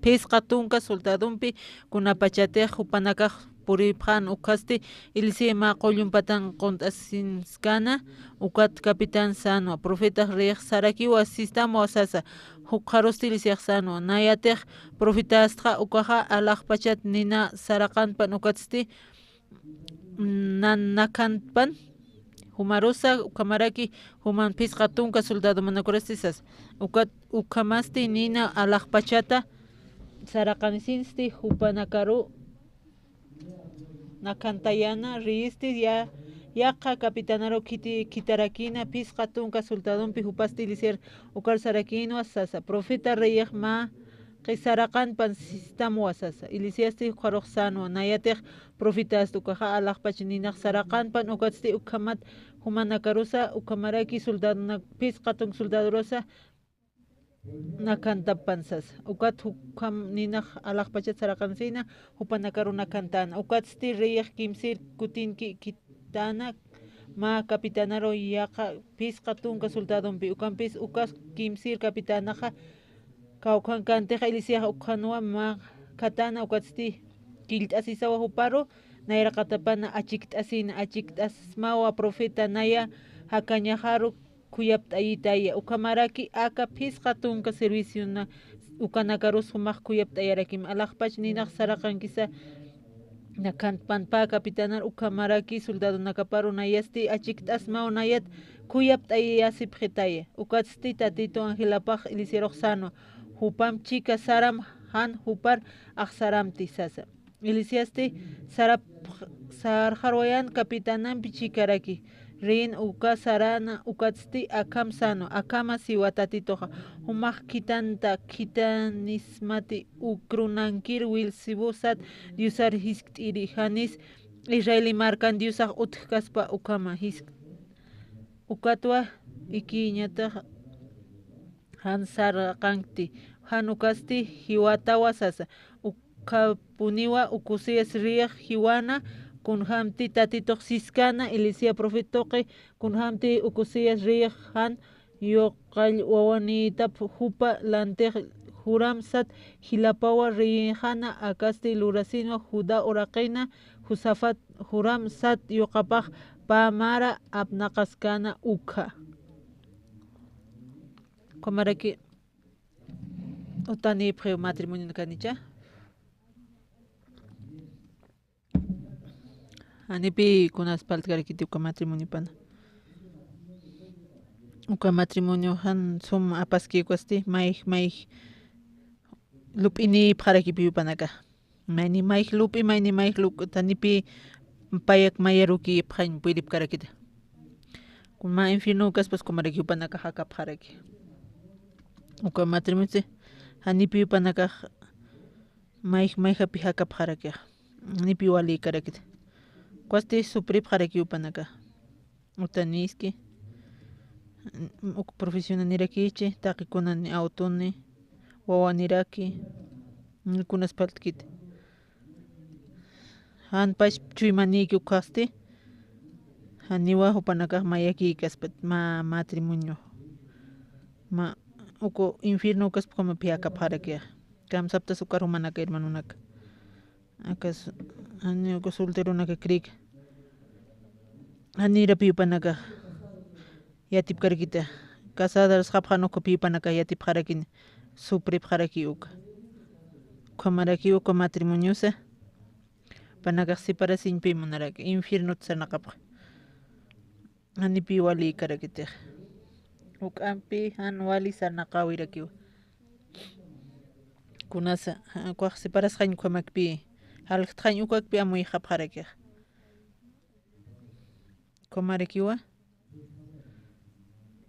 pisqa tunka soldadumpi kunapachatej hupanakaj puripjan ukasti ilisi ma qollunpatan qont'asinskana ukat kapitan sanua profeta riq sarakiwa sistama sasa huqarusti ilisiaj sanua nayatej profetastqa ukaja alaqpachat nina saraqanpan ukatsti nakanpan humarusa ukamaraki human pisqa tunka soldado manakurastisas ukamasti nina alaqpachata saraqanisinsti hupanakaru nakantayana riisti yaqa kapitanaro kitarakina pisqa tunka soldadumpi hupasti ilisiar ukar sarakinua sasa profeta reyej ma qisaraqanpan sistamua sasa ilisiasti uqaruq sanua nayatej profetastu ukaja alaqpach ninaq saraqanpan ukatsti ukamat humanakarusa ukamaraki soldado pisqa tun soldadurosa nakantapan sasa ukat hukam ninaq alaqpachat saraqansina hupanakaru nakantana ukatsti reyej kimsir kutinki kitana ma kapitanaro yaqa pisqa tunka soldadumpi ukanpis ukas kimsir kapitanaja kawkan kanteja ilisiaj ukanua ma katana ukatsti killt'asisawa huparu nayraqatapana achikt'asmawa profeta naya hakañajaru kuyapt'ayitaya ukamaraki aka pisqa tunka serviciona ukanakaru sumaq kuyapt'ayarakima alaqpach ninaq saraqankisa nakanpanpa kapitanar ukamaraki soldado nakaparu nayasti achikt'asmawa nayat kuyapt'ayasipjetaya ukatsti tatito Angelapaj ilisiaroq sanua hupam chika saram han hupar aqsaramti sasa ilisiasti sarjarwayan kapitanampi chikaraki rin uka sarana ukatsti akam sano akama siwa tatitoja humaq kitanismati ukrunankir wilsibusat diusar hisk't'iri janis Israeli marcan diusaj utkaspa ukama ukatwa ikiñataq han sarqanti han ukasti hiwatawa sasa ukapuniwa ukusias riq hiwana kunhamti tatitoq siskana ilisia profetoqi kunhamti ukusias riq han yoqall wawanitap hupa lantej huram sat hilapawa rijana akasti lurasinwa juda uraqina Josafat huram sat yoqapaj pamara apnaqaskana ukha Komaraki utani pre matrimonio kanicha anipi kunas paltkarikiti uka matrimonio pana uka matrimonio han sum apaski kwasti mai lupini pjarakipi panaka mani mai lupi mani mai luk tanipi payak mayaruki pjain puilip karakita kun ma infierno kas pues komaraki panaka haka pjaraki uka matrimonio anipi panaka mai hapi haka pjaraki anipi wali karakita kwasti suprip pjaraki panaka utaniski profesional nirakichi taqikunani autoni wawaniraki kunas paltkit han pash chuymaniki ukasti haniwa hupanaka mayaki kaspat ma matrimonio ma uko infierno kas como piaka pharaki kam sapta sukar humanaka hermanunaka akas ani uko solterunaka krik ani rapi panaka yatip karkita casadas japjano ko pipanaka yatip harakin suprip haraki uka kamaraki uka matrimoniosa panaka separasin pi monaraki infierno tsanaqap ani pi wali karakita ukampi han wali sanaqawiraki kunasa kwaq separasqaña ukhamakpi halqtqaña ukakpi amuy hapqarakiq komarikiwa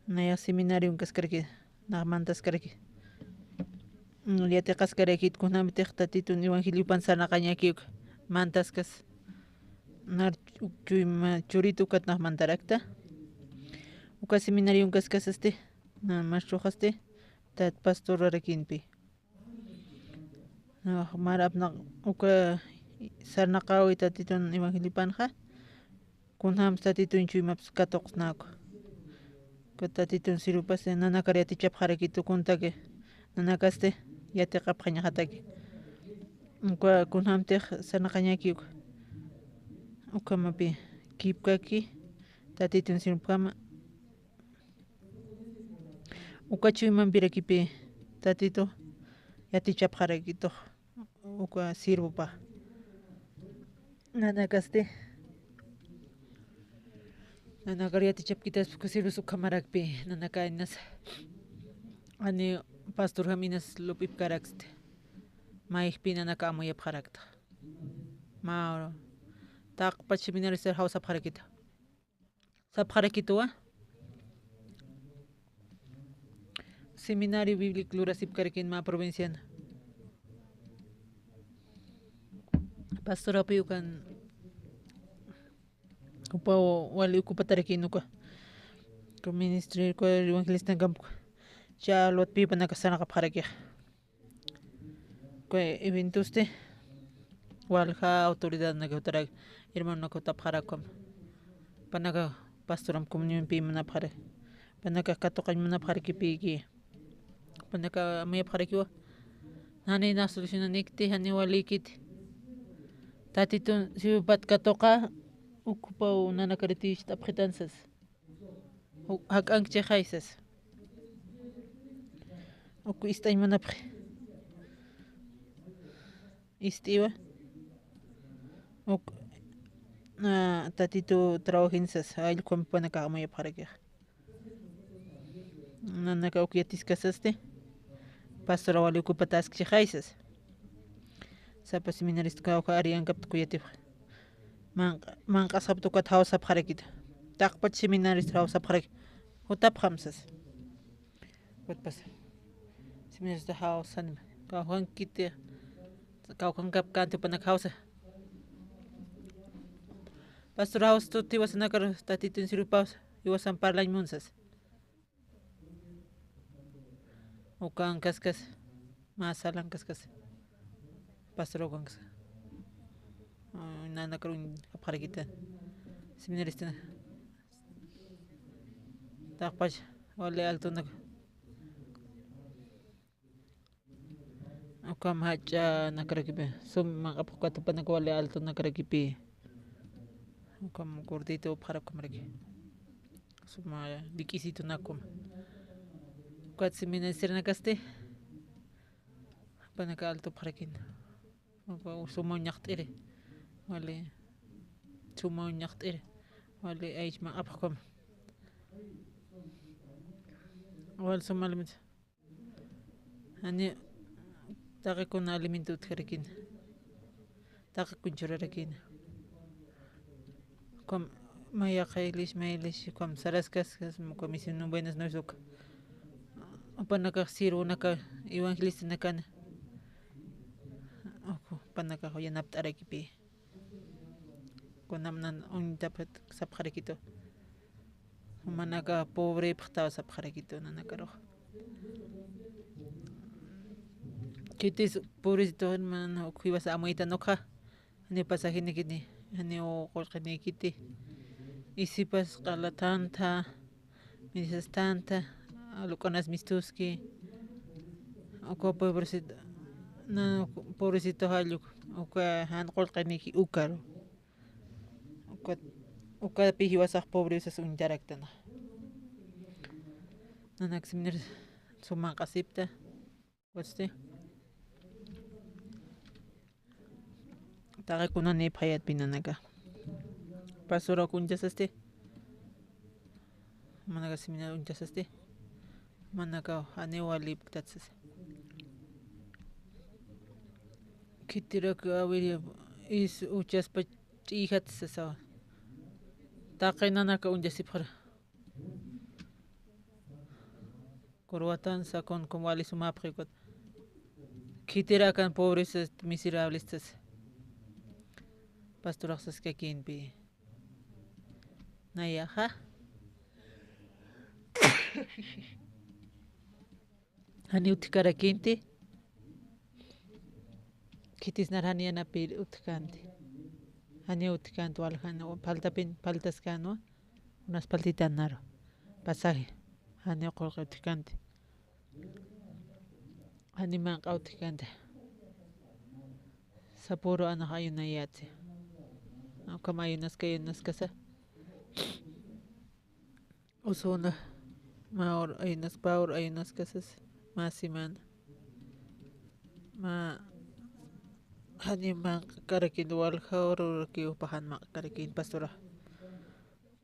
naya seminario kaskarki naqmantaskarki yati qaskaraki kunamtiq tatitun evangelio pansarnaqañakiuk mantaskas nar chuyma churito katnaqmantarakta uka seminario kaskasaste na machuqaste tat pastor rarakinpi marapnaq uka sarnaqawi tatitun evangelio panja kunhamas tatitun chuymapas katuqnaku tatitun sirupaste nanakar yatichapqaraki tukuntaki nanakaste yatiqapqaña hataki uka kunhamtiq sarnaqañaki ukamapi kipkaki tatitun sirupkama uka chuymanpirakipi tatito yatichapqarakituq uka sirupaq nanakaste nanakar yatichapkitas sirus ukamarakpi nanaka inas ani pastor haminas lupip karakste mayikpi nanaka amuyapqarakta ma taqpa seminario hawsapqarakita sapqarakituwa seminario bíblico lurasipkarkin provinciana pastorapi ukan upa wali ukupatarakinuka ko ministro ko evangelista campo ya lot pipa nakasarnaqapqarakiq ko eventuste walja autoridad nakutarak hermano nakutapqarakum panaka pastoram comunión pi manapqarak panaka katuqañ manapqarakipiki panaka amuyapqarakiwa nani na solucionanikti hani walikiti tatitun sipat katuqa ucupaw nanakaritish tapqitansas hak'anchej haysas uku istay manapqi istiwa tatito trabajinsas allquwan panaka amuyapqarakiq nanaka uku yatiskasaste pastora wali ukupata askchej haysas sapa seminarista kawqa ariankapta kuyatipaq manqasqapta ukata hawsapqarakita taqpacha seminarista hawsapqaraki utapqamsas utpas seminarista hawsani kawqankita kawqankapkanti panaka hawsa pastor hawsta tiwasanakar tatitun sirupaws iwasan parlañmunsas ukan kaskas masalan kaskas pastor ukan kaskas nanakar hapqarakita seminarista taqpacha wali altunaka ukam hacha nakarakipi sumaq apaqata panaka wali alto nakarakipi ukam gordito upqarakumaraki suma lik'isito nakuma ukat seminarista nakaste panaka alto upqarakina suma ñaqt'iri wali suma ñaqt'iri wali aychman apaqkuma wali suma alimento ani taqikuna alimento utqarakina taqikuna churarakina como maya qaylish maylish como saraskas comisión buenas noches uka panaka sirunaka evangelista nakana panaka yanapta arakipi kunamnan untapat sapqarakito manaka pobre paqtawa sapqarakito nanakaruq kitis pobrecito hermano kuiwas amuyta nuqa ni pasajinikini hani uqurqinikiti isipas qala tanta misas tanta aluq'anas mistuski uka pobrecito na pobrecito halluq uka han qurqiniki ukar uka pihi wasaq pobre usas untaraktana nanak seminario sumanqasipta waste taqikuna nipayatpi nanaka pastora kunchasaste manaka seminario unchasaste manaka ani wali puktatsas Kitirak awiri is uchaspa ihat sasa. Taqinanaka unjasipara. Corwatan sakon como ali sumapqikot. Kitirakan pobres miserables tas. Pastoraxas kakinpi. Nayaha. Hani utkarakinti. Kitis narhani anapir utkanti. Hani utkanti walhano paltapin paltascano. Unas paltitas naro. Pasaje. Hani oqolqa utkanti. Hani manqa utkanti. Sapuro ana ayunayatsi. Kama ayunas kasa. Usuna. Maor ayunas paur ayunas kasas. Masimana. Ma hani man karakin wal khawr ki upahan ma karakin pastora.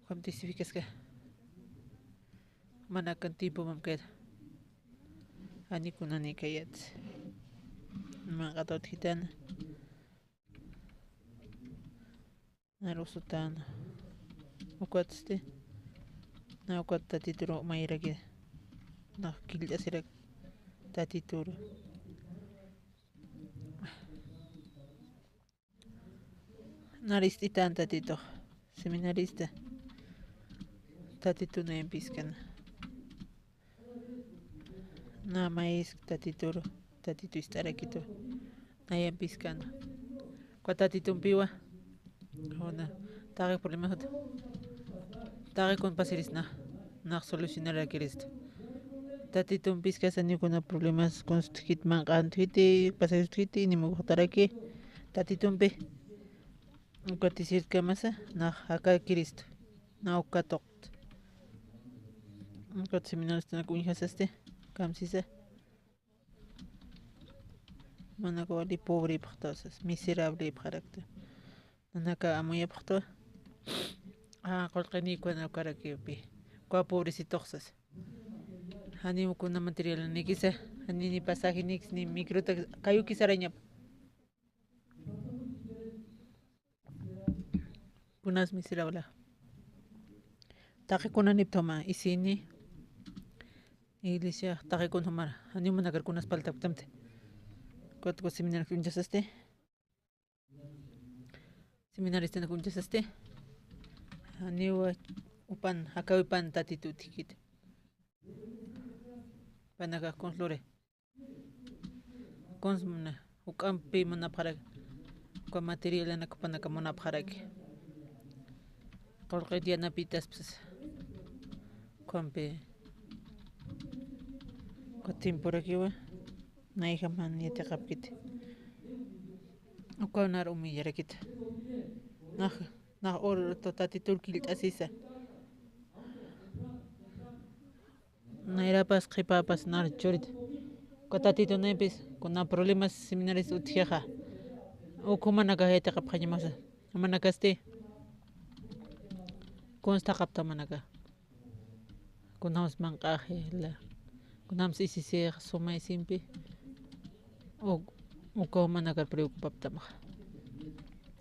Kam tisifikas ka. Manakan tipo mamked. Hani kunani kayat. Ma qatot hitan. Narusutan. Ukwatste. Na ukwat tatituro mairagi. Na kilda sirak tatituro. Naristitan tatito. Seminarista. Tatito na empiskan. Na mais tatituro. Tatito istarakito. Na empiskan. Kwa tatito mpiwa. Ona. Tagi problema hot. Tagi kon pasiris na. Na solucionar aqueles. Tatito empiskas ani kuna problemas con hit man kantuite. Pasiris tuite ni mo hotaraki. Tatito mpe. Ukatisir kamasa na haka Cristo na ukatokt ukat seminarista na kunhasaste kamsisa manaka wali pobre pachtasas miserable pharakta nanaka amoya phto qolqani kuna karakipi kwa pobrecitoxas hani kuna material nikisa hani ni pasaje nix ni microta kayu kisaraña unas miserable. Taki kuna niptoma isini iglesia taki kun humara ani managar kunas paltak tamte kot ko seminar kunjasaste seminarista na kunjasaste ani wa upan hakawi pan tatitu tikit panaga konslore konsmuna ukampi mana para ko material na kapanaka mana paraki Porque Diana pitas pues compe cotim por aquí va na hija man ni te capite o conar humillar aquí na or totati turkil asisa na era pas papas nar chorit kotati to nepis con problemas similares utjeja o como na gaheta capjamasa manakaste consta capta manaka kunams manqaje la kunams isise sumay simpi o ko manaka preocupapta ma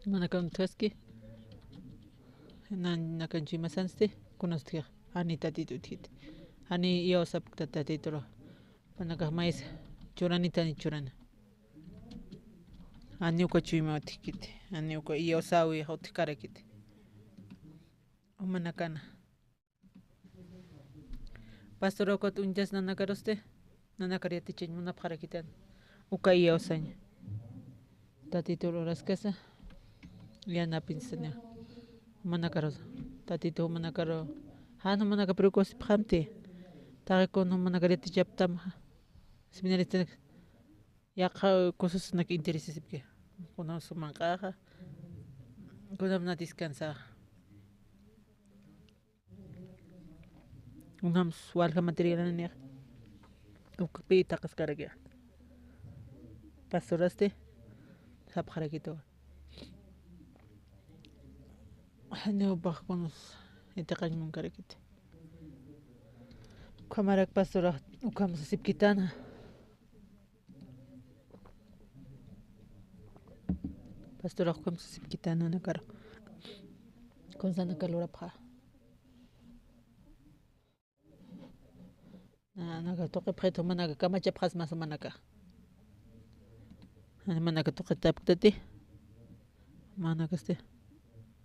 manaka untaski nan nakanchi masanste kunostia ani tatitutit ani yo sapta tatitro manaka mais churanita ni churana ani ko chima tikit ani ko yo sawi hotikarakit Manakana Pastor ko tunjas na nakaroste na nakariati chen muna parakitan ukaya osaña tatito raskasa ya na pinsanya manakaros tatito manakaro hano manaka preocupes phamte tagi ko no manakariati japtam seminarista ya cosas na que intereses que kono sumanqaja kono na descansar unams walha material na ukpi takas karagya pastoraste sap kharagito hano bakkonos itakan mun karagite kamarak pastora ukam sipkitana Pastora Juan Sipkitana Nakaro. Con Sana Calorapha. Naga toque preto managa kamacha pras mas manaka. Manaka toque taptati. Manaka este.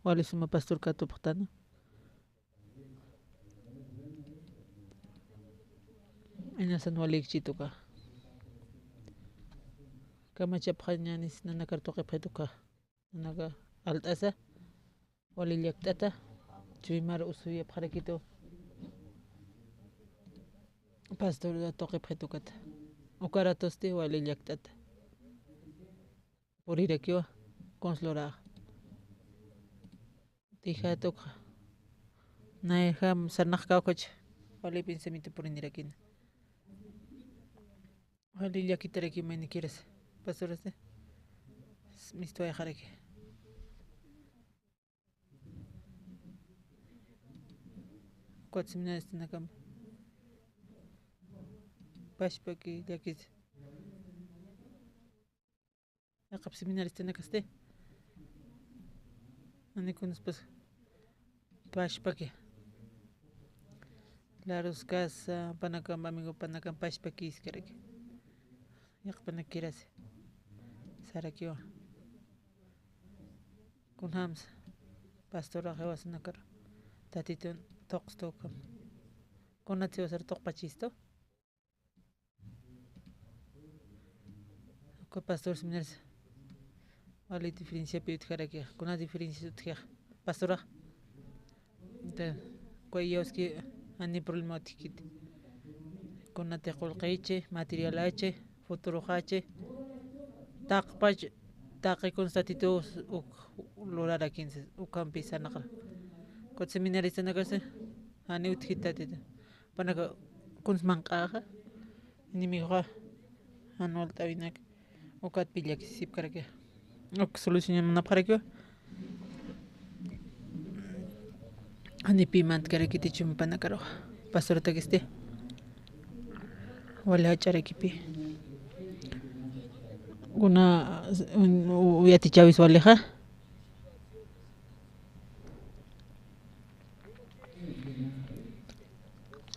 Wali suma pastor kato portana. Inasan walik chituka. Kamacha prañanis nanaka toque pretuka. Naga altasa. Wali liaktata. Chuimar usuya parakito. Pastor da toque pretukat. Ukaratoste wali liaktata. Por ir aquí va. Conslora. Tija toca. Naeja sarnaka coche. Wali pensamiento por ir aquí. Wali liakitare aquí me ni quieres. Pastor este. Me estoy a dejar aquí. ¿Cuántos seminarios están acá? Pashpaki liakit. Acá seminarios están acá este. Ani conos pues. Pashpaki. Laros casa panakam amigo panakam pashpaki iskerek. Yak panakiras. Sarakio. Con hams. Pastora hewas nakar. Tatitun toqstokam. Con natio ser toqpachisto. Con pastor seminarios. Wali diferencia piut jarakia. Con una diferencia utja. Pastora. Entonces, cuellos ani problemática. Con una tecolqueche, material h, futuro h. Taqpach, taqi constatitos lorar a 15. Ucampi sanaka. Con seminarios en la casa. Ani utjitatita. Para con mancaja. Ni mi hija. Anual tabinak. Ucat pilla que sip carakia. Ok, solucionamos una para que. Ani pimant karakiti chumpana karo. Pastor tagiste. Wala charakipi. Una uyati chavis waleja.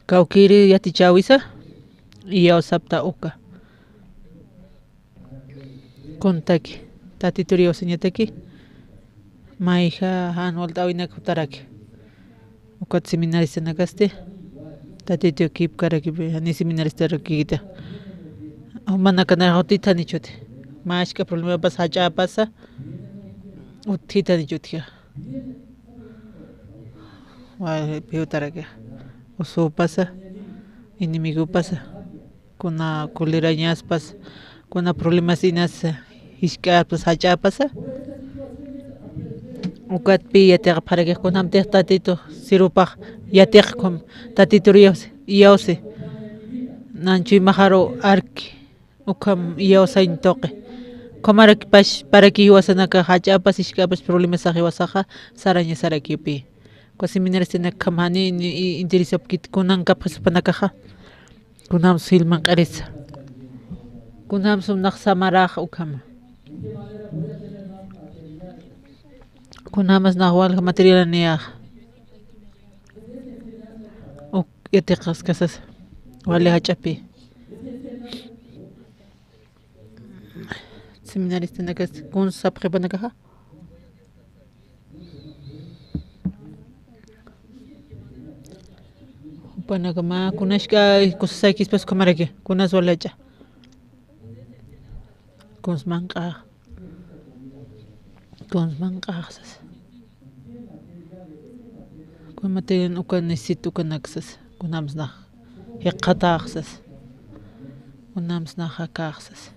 Kaukiri yati chawisa. Iya sapta uka. Contaki. Tatiturio señataki. Maija anual tawina kutaraki. Ukat seminaris nagaste. Tatitio kip karakipi. Ani seminaris tarakita. Manakana hotita ni chote. Mashka problema pas hacha pasa. Utita ni chotia. Wal piutaraka. Uso pasa. Inimigo pasa. Kuna colerañas pasa. Kuna problemas inas. Iskar pas hacha pasa. Ukat pi yatek para que con amte tatito sirupa yatek com tatito iose nanchi maharo arki ukam iosa intoque comara que para que iwasana ka hacha pas iskapas problemas ahi wasaha saraña saraki pi cosimineres tiene kamani interesa kit kunan kapas panakaha kunam silman qarisa kunam sum naqsamaraj ukam Kunamas nahual material niya. O yatiqas kasas. Wali hachapi. Seminarista nakas kun sapre banakaha. Panakama kunashka kusai kispas kamarake. Kunas walacha. Kunsmanqa. Kunsmanqasas. Kun material ukan necesito kanaksas. Kunams na hiqataxas. Kunams na hakaxas.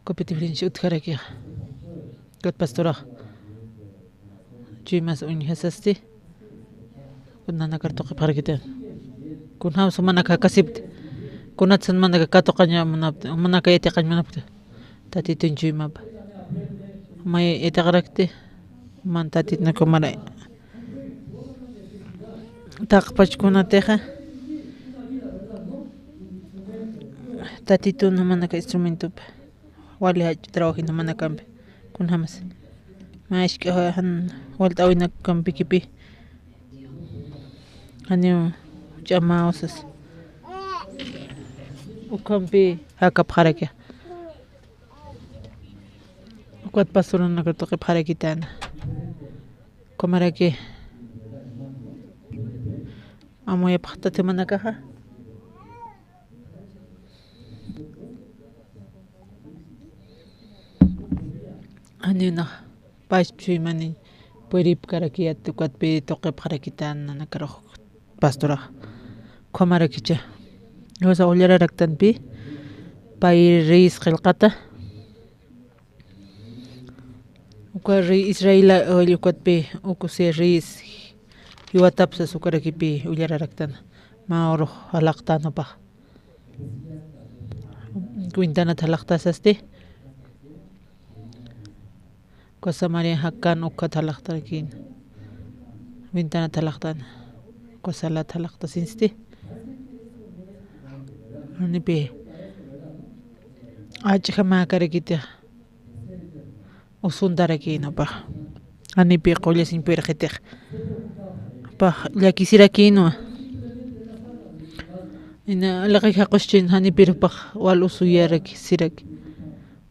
Kopiti frinch utkaraki. Kot pastora. Chimas unhasasti. Kunana kartoqi parkita. Kunham sumanaka kasibti. Kunatsan manaka katoqaña manapti. Manaka yatiqañ manapti. Tatitun chimap. May yatiqrakti. Man tatit na kumaray. Taqpachkunateqa tatituna manaka instrumento wali hach trabajina manakampi kun hamas mashka han walta awina kampikipi hanyo chama osas ukampi hakap haraka ukat pasurun nakato kip harakitan komarake amoya paktate manakaha hanyo na paschui mani puerip karakiat ukat pe toke harakitan nakaro pastora komarakicha yosa ulyara raktan pi pai reis khilqata uka rei israela ukat pe ukuse reis yuatapsa sukaraki pi ulyara raktan maoro halaqtano pa kuintana halaqtasaste Kosamari hakkan ukat halaqtarakin ventana halaqtan kosalat halaqtasinste nipe achkama karakita usundarakin pa anipe qolla sin perjeter pa ya quisiera que no ina laqi haqushin hanipir pa wal usuyara quisiera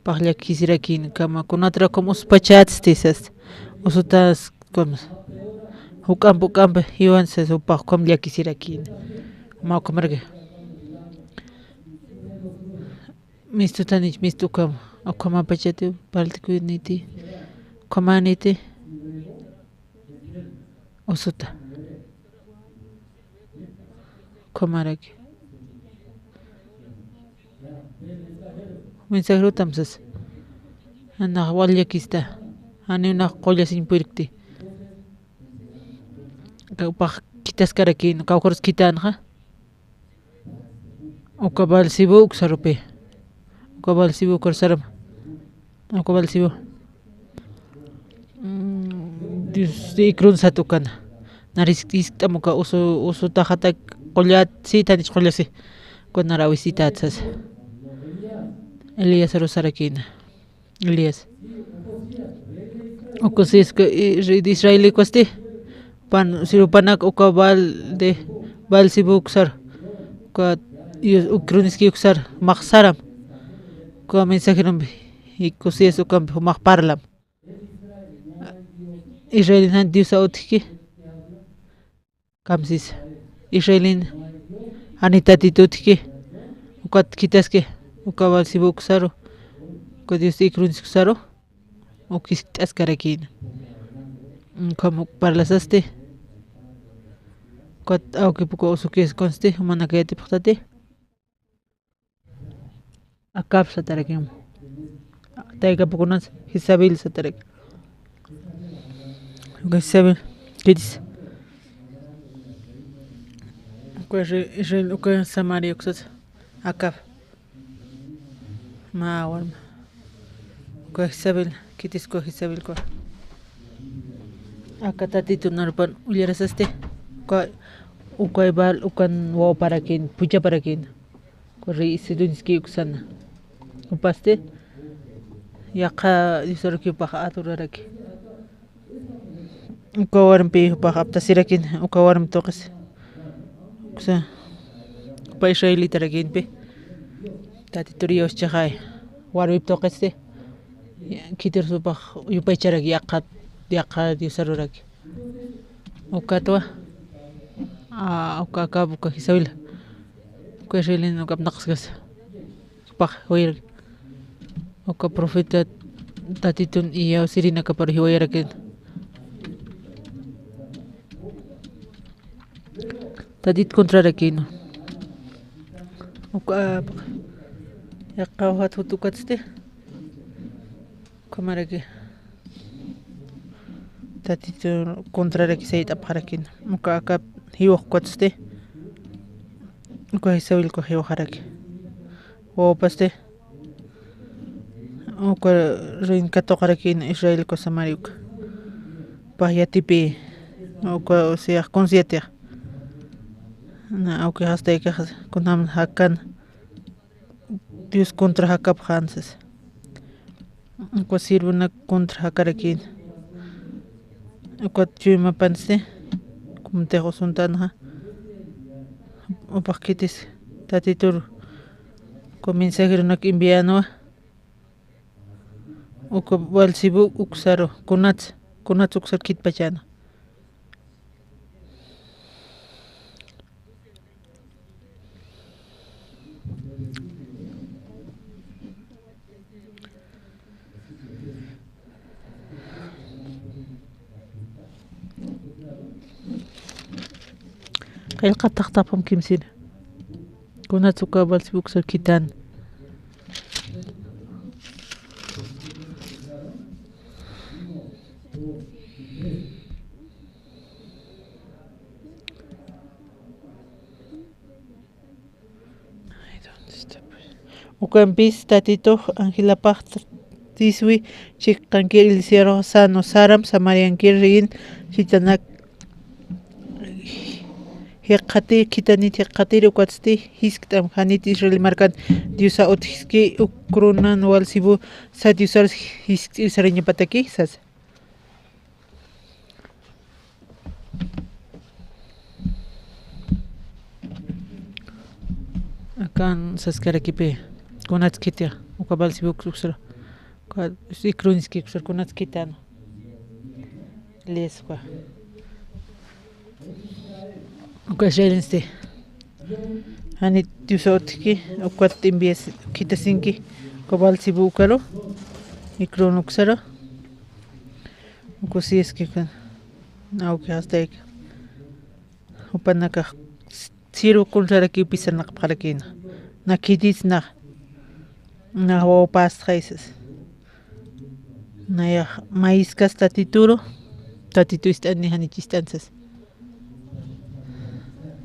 pa ya quisiera que kama kunatra como spachats tisas usutas como hukampo kampa iwan se supa kom ya quisiera que ma comerge mistu tanich mistu kam akoma pachate paltiku niti komanite usuta komarake mensajero tamsas ana walya kista ani una qolla sin puirkti pa kitas karakin kawkors kitan ha ukabal sibu uksarupe ukabal sibu korsaram ukabal sibu di krun satukan naris tamuka usu tahata qollat si tanich qollasi con narawisita atsas Elías Rosarakin Elías Okosis que Israeli kosti pan sirupanak ukabal de bal sibuksar ka ukruniski uksar maksaram ko mensajerum ikosis ukam makparlam Israelin han diusa utki kamsis Israelin anitatitutki ukat kitaske ukabal sibuksaro ko dius ikruniskaro ukis askarakin como parlasaste kot auki puko usukis konste manakete paktate akap satarakim taiga pukunas hisabil satarak hisabil kidis ko Israel ko Samaria uksat akap ma warma ko hisabil kidis ko hisabil ko akatati tunarpan ulyarasaste ko ukaibal ukan wo parakin puja parakin ko reisidunski uksana upaste yaqa disorki paha aturaraki ukawaram pi paha aptasirakin ukawaram toqis uksa pa Israeli tarakin pe tati turios chaqay warwip toqiste kitir supah yupaycharak yaqa diusarurak ukatwa ukaka buka hisabil ko Israelin ukap naqsgas pah hoyer uka profeta tatitun iya sirina kapar hiwayarakin tatit kontrarakin uka yaqa hat hutukatste komarake tatito kontraraki sayta parakin muka akap hiwaq kwatste muka hisabil ko hiwaqaraki o paste muka rin katoqarakin Israel ko Samariuk pahyatipi muka sea consciente na auki hasta que kunam hakan Dios contra hakap hanses Ukwa sirvuna contra hakarakin. Ukwa chuma panse. Kumtejo suntana. Upakitis tatitur. Comienza a enviarnos. Ukwa balsibu uksaro. Kunats uksar kit pachana. Kaya katak-tapam kimsin. Kuna tsuka balsibuk sa kitan. Ukan bis tatito Angela Pacht tiswi chikankir iliciero sano saram samariankir rin chitanak Hekati kitanit hekati rukwatsti hisktam hanit Israel markan diusa othiski ukrunan walsibu sa diusar hisk israelnya pataki sas. Akan saskara kipe kunat kitia ukabal sibu kusra ka ikruniski kusra kunat kitano leswa Ukashelinste. Hani tiusotki ukwat imbies kitasinki kobal sibukaro ikronuksaro ukusieski kan nauke hasta ik upanaka siru kulsaraki pisanak parakina nakidis na wa pastreises naya maiskas tatituro tatitu istani hani chistansas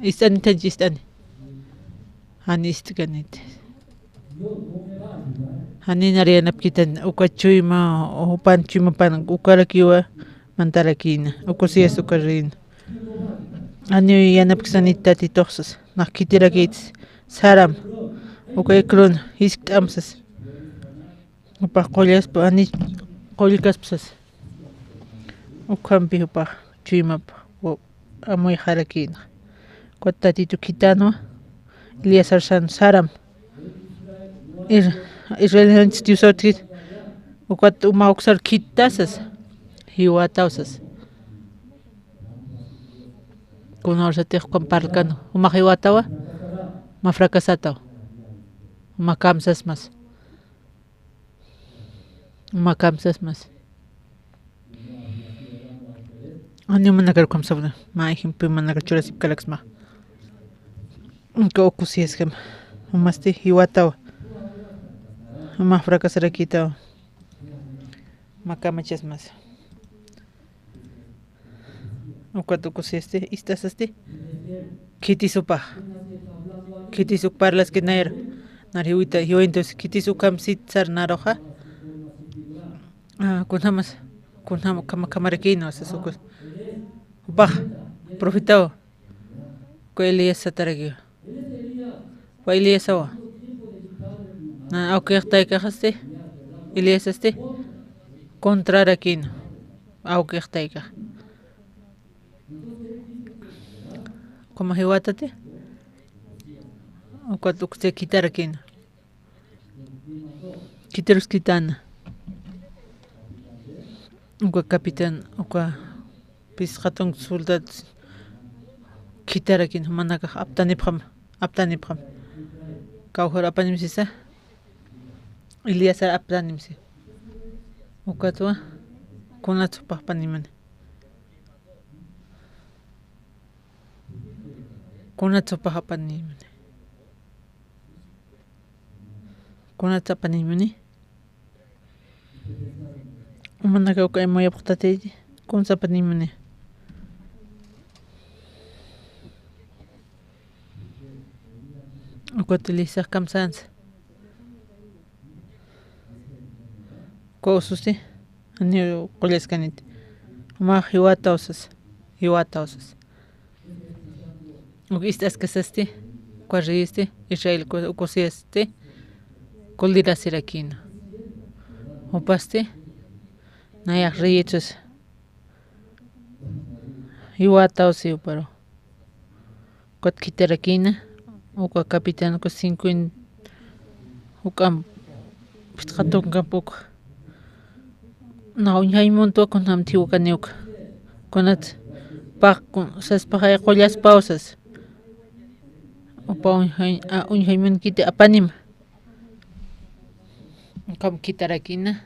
Istan tajistan. Hanist ganit. Hani narianap kitan ukachuyma upan chuma pan ukarakiwa mantarakina ukusias ukarin. Hani yanap kisanit tatitoxas nakitirakits saram ukaykron hiskamsas. Upa qollas pa ani qolkaspsas. Ukampi upa chuyma amoy harakina. Tatito kitano Eliazar san saram Israel tiusotit ukat umauksar kitasas hiwatausas kunorsatej comparcano umahiwatawa mafracasataw umakamsas mas ani managar kamsabna maihim pe managar churasip kalaksma Ko kusieskem masti hiwataw ma fracasara kita makamachas mas ukato kusieste istasaste kitisupaj kitisuk parlas que nair nariwita yo entonces kitisukam sitsar naroja kunhamas kamarekino sasukus upaj profitao ko Elias sataragio Elias awa na aukirtay kahaste Elias este kontrarakin aukirtay ka como hiwatate ukatukse kitarakin kitarus kitana uka kapitan uka pisqatun soldat kitarakin manaka aptanipram Kauhor apanimsisa Eliasar aptanimsi ukatwa kunatsupaj panimani kunatsupaj panimani manaka uka emoyapqtatedi kunsapanimani utilizar kamsans kosusti ani qoleskanit ma hiwatausas ukistas kasasti quarristi Israel ukosiasti kuldira sirakina Upaste nayak riechos iwata usi pero kot kitarakina uka capitán ko 5 ukam pitqaton kapuk na uñay monto con amtiu kaniuk konat pak sas pahay qollas pausas upa uñay mon kiti apanim kam kitarakina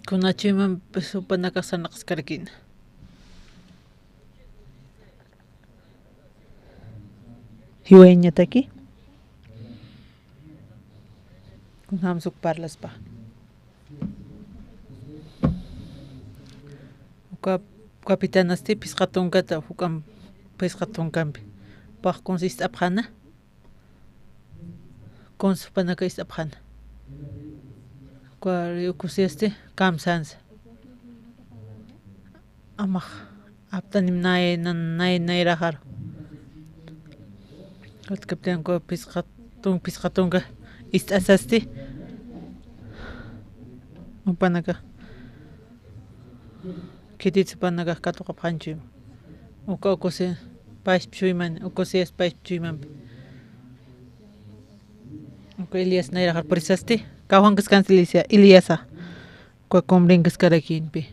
kunachiman pues upanaka sanaqskarkina hiwañataki kunamsuk parlaspa uka capitanasti pisqatunkata hukam pisqatunkampi pak consist apjana konsupanaka is apjana kwari ukusiasti kamsans amaq aptanim nay rajar kot capitán ko pisqatunka istasasti upanaka kititsupanaka katuqa phanchu uka ukusi pashpuyman ukusias pashpuyman uka Elias nay rajar purisasti kawankas kansilisia Eliasa kwa kumbrinkas karakinpi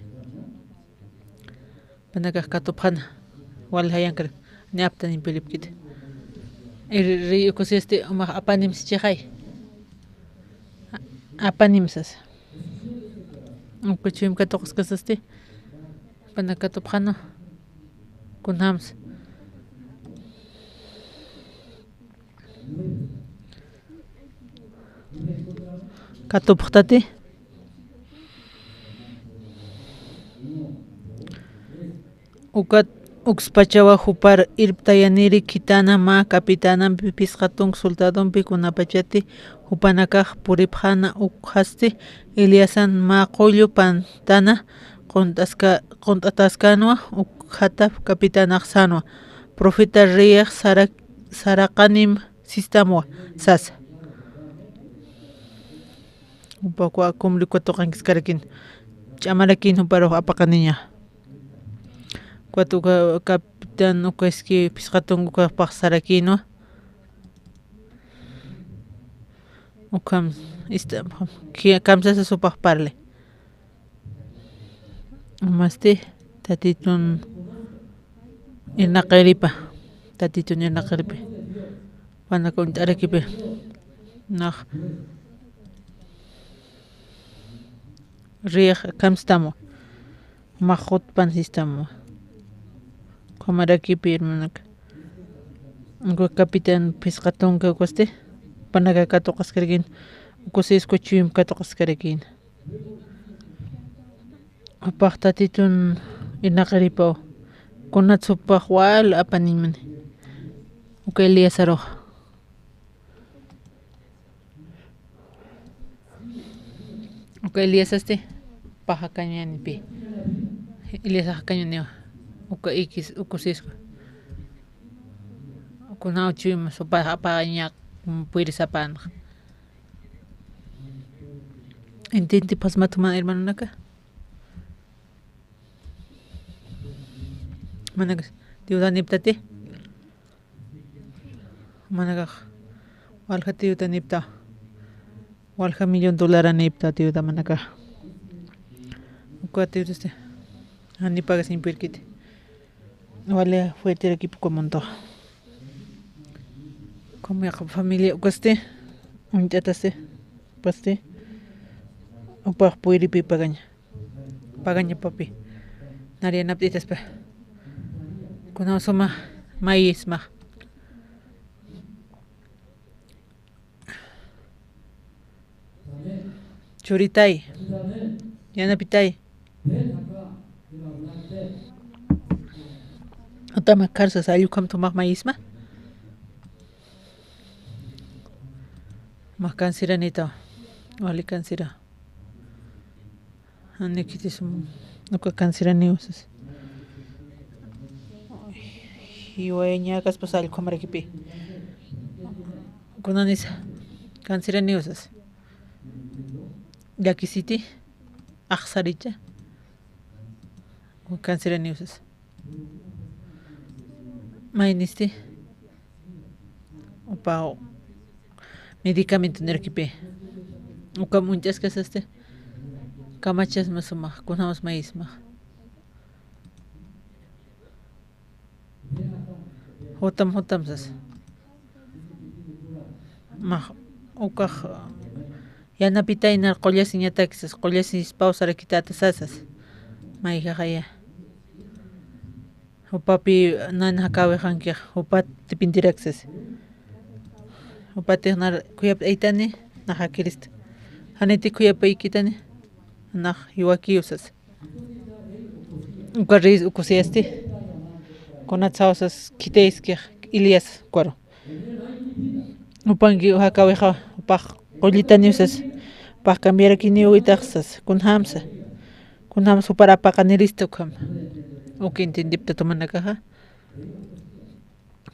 panaka katuphana walhayankar niaptanin pilipkit ri ukusiasti umaq apanims chaqay apanimsas ukuchim katuqskasasti panaka katuphana kunhams katuphtati ukat ukspachawa hupar irptayaniri kitana ma capitana pisqatun soldadonpi kunapachati hupanakaq puripjana ukhasti Eliasan ma qullu pantana quntataskanwa ukhata capitanaq sanwa profeta riyaq saraqanim sistamwa sasa upakwa kumlikwatoqankiskarkin ch'amarakin huparuq apaqaniña kwatuka capitán ukaski pisqatunku kaqpaq sarakinwa ukam kamsasa supaq parle masti tatitun irnaqiripa panaka unt'arakipi naq riq kamstamo majut pansistamo kamarakipi irmanaka unka capitán pisqatunka ukusti panaka katuqaskarkin ukusisku chuyum katuqaskarkin apaq tatitun irnaqiripaw kunatsupaq wal apaninmani uka Eliasaruq uka Eliasasti paja kañanipi Eliasa kañaniwa uka ikis ukusisku ukuna uchuyma sopa apañaq puirisapana intinti pasmatuma hermanunaka manakas tiuda niptati manakaq walja tiuta nipta walja $1,000,000 nipta tiuta manaka uka tiutaste ani pagas impirkiti vale fuerte equipo como mi familia ukaste unchataste paste upaq puiripi pagaña papi naria naptitas pa kuna soma maíz ma churitay yanapitay utama karsas ayukam tumaq maíz ma Mahkansira wali kansira anikitis nuka kansira niusas hiwañakas pasal kamarakipi kunanis Cancirani usas. Yakisiti. Axsaricha. O cancirani usas. Mainisti. Opa medicamento nerkipe. Uka munchas kasaste. Kamachas masuma. Kunamos maísma. Hotam sas. Mah ukah yanapita inar qollasi ñataksas qollasi pausara kitata sasas mayqa qaya upapi nana hakawi hanki upati pintiraksas upati nar kuyap aitani naha kirista haniti kuyap aikitani nah yuwaki usas ukaris ukusiasti konatsawsas kitaiski Ilias cuaro upangi hakawi upaq qollitani usas paq cambiar kini uitaqsas kunhamsa upara paqanirista ukham ukintindipta tumanakaja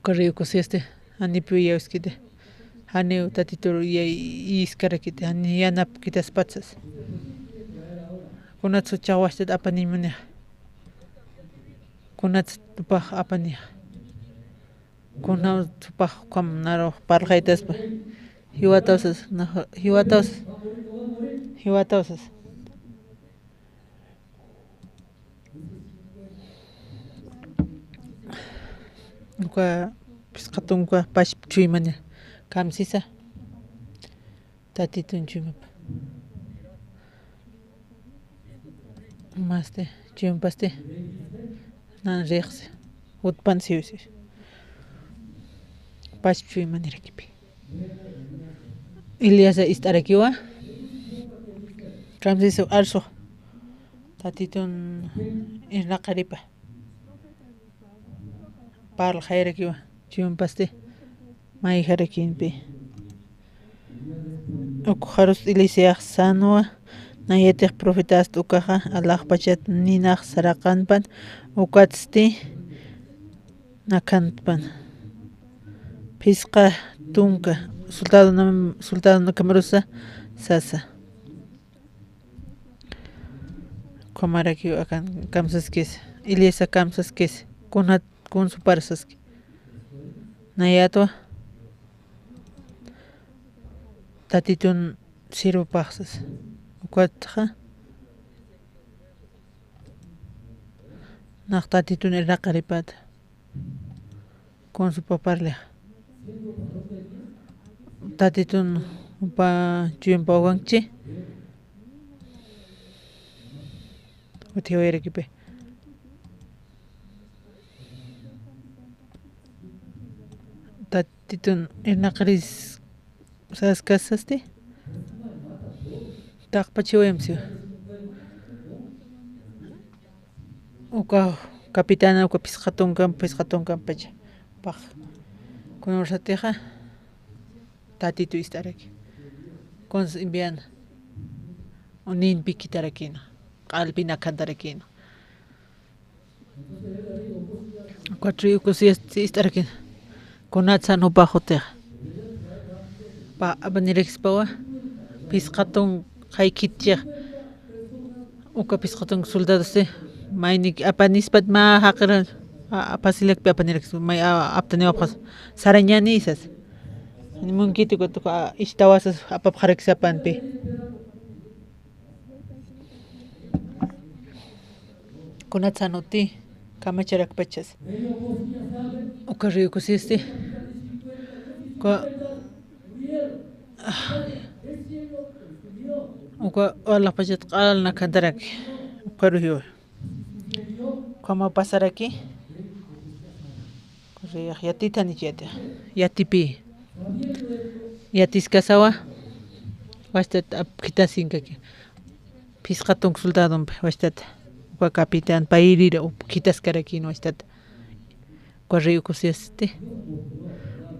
corrido kusieste anipi yauskite hani tatituru iskarakite hani yanap kitas patsas kunatsu chawashtet apanimune kunatsu tupaq apani kunam tupaq kam naro parqaytaspa hiwatawsas Uka pisqatunqa pash chuymanya kamsisa tatitun chuymapa maste chuympaste nan riqsi utpansiusi pash chuymanirekipi Iliasa istarakiwa kamsisa arso tatitun irnaqaripa Parl hayrakiwa chuympaste may harakinpi ukujarus ilisiaq sanwa nayatiq profetas ukaja alaqpachat ninaq saraqanpan ukatsti nakantpan pisqa tunka soldado kamarusa sasa kamarakiwa akan kamsaskis Iliasa kamsaskis kunat kun suparsaski nayatwa tatitun sirupaqsas ukwatqa naq tatitun iraqaripata kun supaparliq tatitun upa chuyumpawanchi utiwayrakipi tatitun irnaqaris saskasasti taqpachiwayamsi uka capitana uka pisqatunkan pacha paq kunursatiqa tatitu istaraki kons enviana uninpi kitarakina qalpina kantarakina cuatro ukusias istarakina kunatsan upajoteq pa abanirexpawa pisqatun qaykittiq uka pisqatun soldadoste maynik apanispat ma haqira apasilakpi apanirix may aptaniwaqas sarañani isas munkiti kutuqa ishtawasas apapqariksapanpi kunatsan uti kamacharakpachas uka riukusisti uka alaqpachat q'alna kantaraki uka ruhiwa kama pasaraki riq yatitani yatipi yatiskasawa washtata kitasinqaki pisqatun soldadonpi washtata uka capitan pairira kitasqarakini washtata uka riukusiasti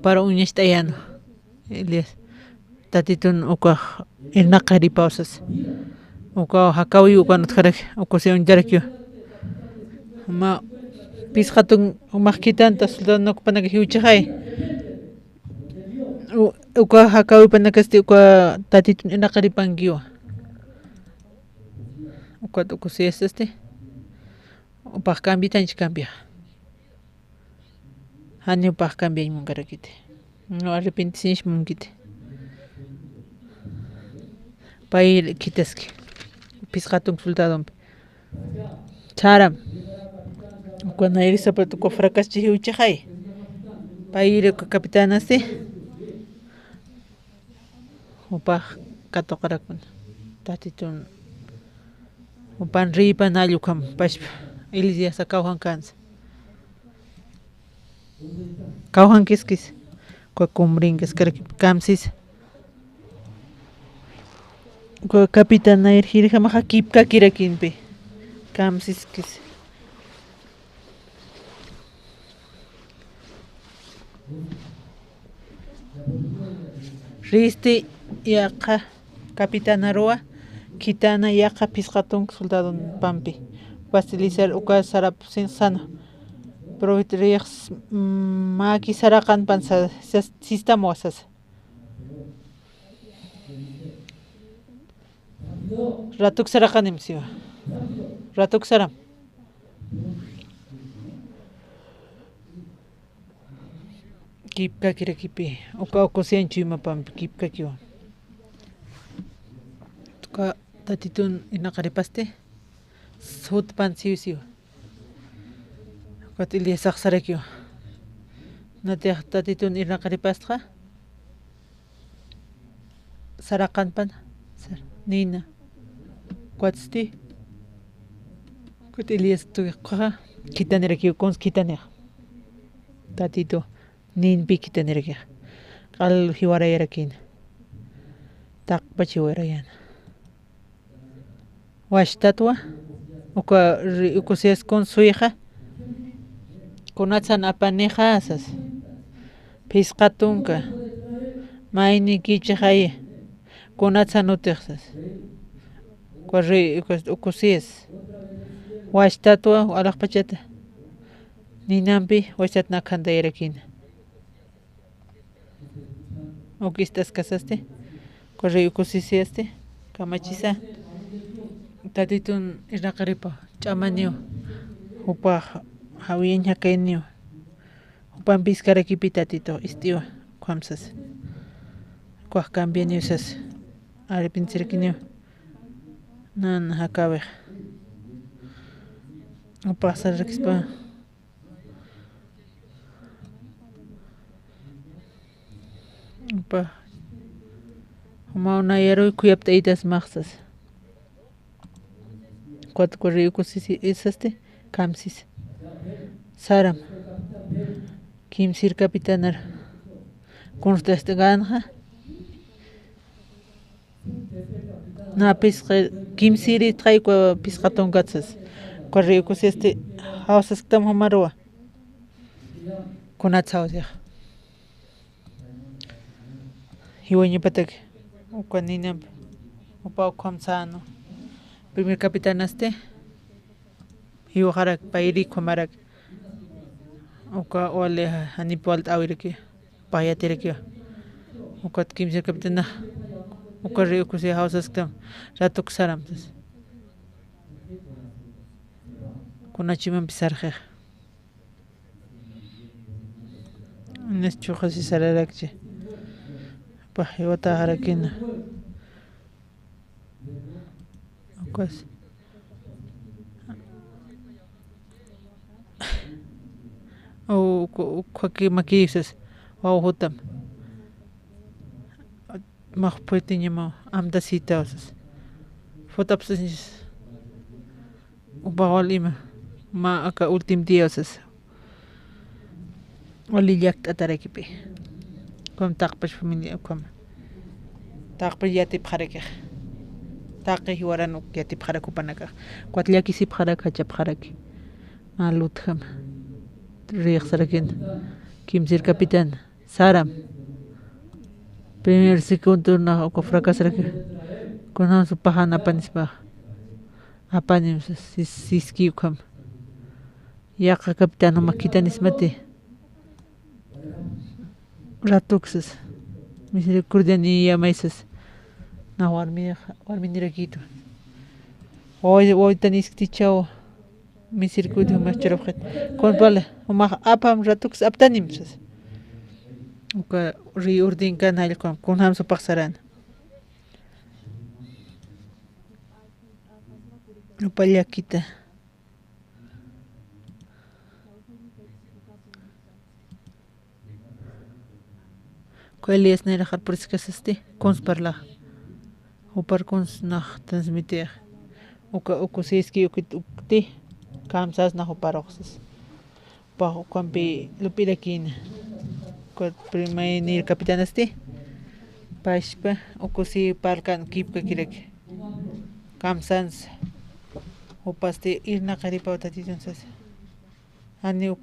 para uñasht'ayano Elias tatitun uka irnaqaripawsas uka hakawi ukanutqaraki ukusi unjaraki ma pisqatun umaq kitanta soldado nukupanaka hiuchaqay uka hakawi panakasti uka tatitun inaqaripankiwa uka ukusiyasasti upaq cambitanchik cambia hani upaq cambiaymunkarakiti no arrepentishmunkiti pay kitaski pisqatun soldadonpi charam uka nayrisapata uka fracaschi hiuchaqay pay uka capitanasti upaq katuqarakuna tatitun upan ripan allukam pashpa Elisa kawhan kansa kawhan kiskis kwa kumrinkas kamsis kwa kapitan nair hirjamaja kipka kirakinpi kamsis kis risti yaqa kapitana roa kitana yaqa pisqatun soldado pampi facilitar uka sarap sin sana provitrias maki sarakan pansa sistema wasas ratuk sarakan imsiwa ratuk saram kipka kirakipi uka okusianchu ima pampi kipka kiwa tuka tatitun inaqaripaste sutpan siwa Katilia saxarakio. Natiaq tatitun inaqaripasqa saraqanpan nina kuatsti Kutilias tuqa kitanirakiu kons kitaniq tatito ninpi kitanirakiq qal hiwarayarakin taqpachi warayan washtatwa uka sias con su hija kunatsan apaneja asas pisqatunka mayni kichaqay kunatsan utiqsas corre ukusies washtatwa alaqpachata ninampi washatna khandayrakina ukistas kasaste corre ukusisiaste kamachisa tatitun iraqaripa ch'amanio upaq hawiyan hakaynio upan piskarakipi tatito istiwa kwamsas kwaq cambianiusas arrepintirkinio nana hakaweq upaq sarrakispa upaq humawnayaruy kuyapta itas maqsas cuatro corrido kusisi isaste kamsis saram kimsir kapitanar konstaste ganja na pisqa kimsiri tray kwa pisqaton gatsas corrido kusiste hausas tam hamarwa kunatsawsiq hiwaña patak ukwanina upa kwamsano primer capitanaste hiwajarak payri kwamarak uka ole hanipwalt awirki payatirki uka kimsir capitana uka rio kusi hausas tam ratuk saram kunachiman pisarje nes chuqasi sararakchi pahiwata harakina ukas o kwaki makisas wawhutam maqpuytiñama amdasita usas futapsas upawal ima ma aka ultim dia usas walillakt atarakipi kom taqpash familia kom taqpash yatip kharakih taqi hiwaran yatip kharakupanaka kwatliaki sip kharaka chap kharaki malutham riq sarakin kimsir kapitan saram primer segundo na ko fracasaraki kono su pahana panispa apanim siski kam yaqa kapitan makitanismati ratuksas misericordia ni llamaisas na warminiraquito hoy tenis tichao misericordia más charabjet con pala uma apam ratux aptanimsas uka ri urdin kanal con hamso pasaran upallakita Elias nera har prescasaste cons parla o par cons nach transmitir o seski ukti kamsas nach o paroxas pa kwampi lupirakin ko primay ni kapitanaste pashpa o si parkan kipka kirek kamsans o paste irna qaripa tatitonsas ani o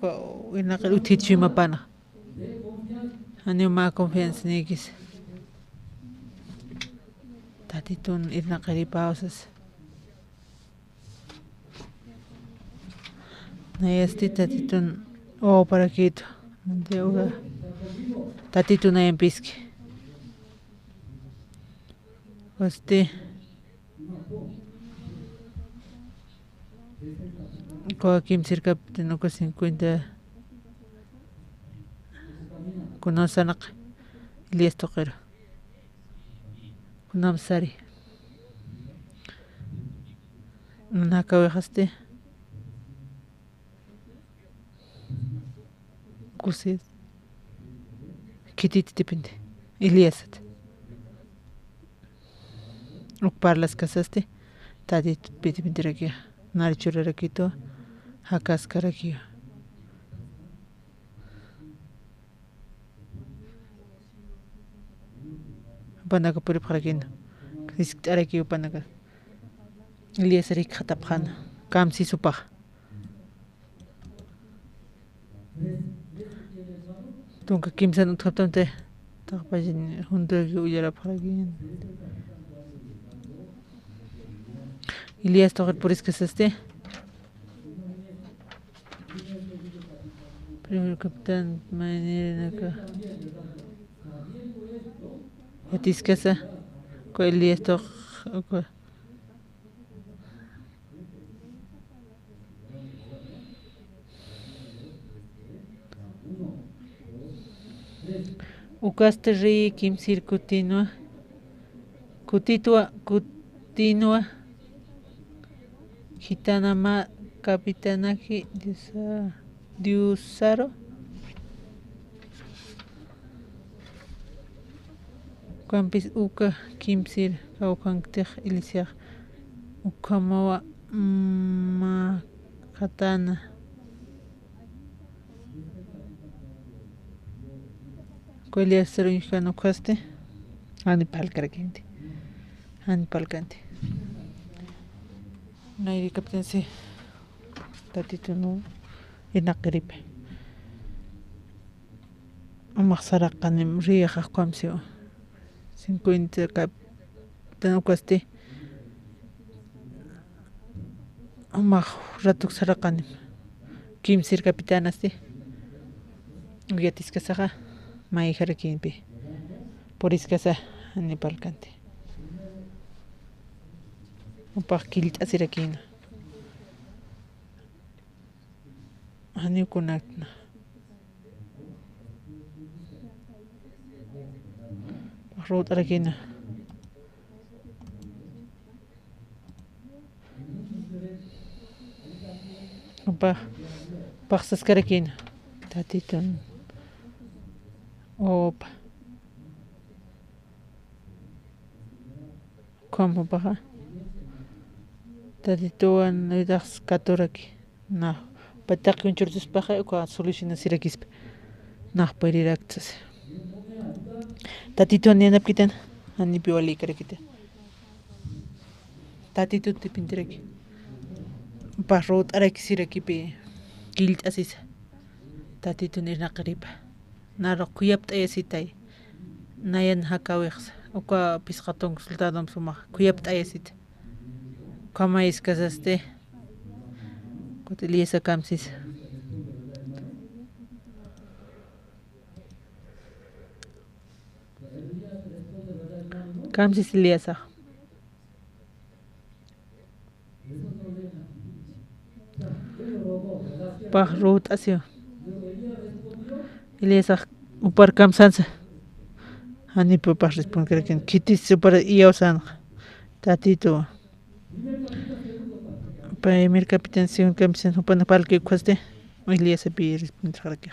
irna qari utitchima pana ani ma confianza nikis tatitun irna qaripausas nayasti tatitun o para quito deuga tatitun ay empiski ko kim cerca no 50 kunosanak Elias toqero kunam sari nakawejaste kusid kitit tipinde Eliasat ukparlas kasaste tadit pitipindirakia narichurarakito hakaskarakia panaga puri parakin araki panaga Elias rik khatapkhan kamsi supah tunka kimsan uthaptamte taqpajin hundagi uyara parakin Elias toqer puris kasaste primer capitán manera Yatiskasa ko Elias toq ukaste ri kim circutinua continua gitanama capitanaji diusaro Campis uka kimsir kaukanktek ilisiak ukamawa katana Elias serunjano kaste ani palkarakinti ani palkanti nairi kaptensi tatitunu inaqiripe amaxsaraqanim riyaqa qamsio 50 tanukaste amaj ratuk saraqanim kimsir capitanaste uyatiskasaqa maijarakinpi puriskasa ani palkanti upaq kilt'asirakina ani kunatna road arakina upaq paqsaskarakina tatitun opa como paja tatituan idas katuraki na pataq yunchurtus paja ko solution sirakisp na periraktas tatituan yanapkitan ani piwali karakita tatitu tipintiraki parrot arakisirakipi kilt asisa tatitun irnaqripa naro kuyapta ayasitay nayan hakawiqs uka pisqatong sultadom suma kuyapta ayasit kama iskasaste kotiliesa kamsis Kamsis Eliasa. Pah Ruth asio. Eliasa upar kamsansa. Ani papá responder que kitis super iosan. Tatito. Pa emir capitán sion kamsan upana palke kwaste. Eliasa pi responder que.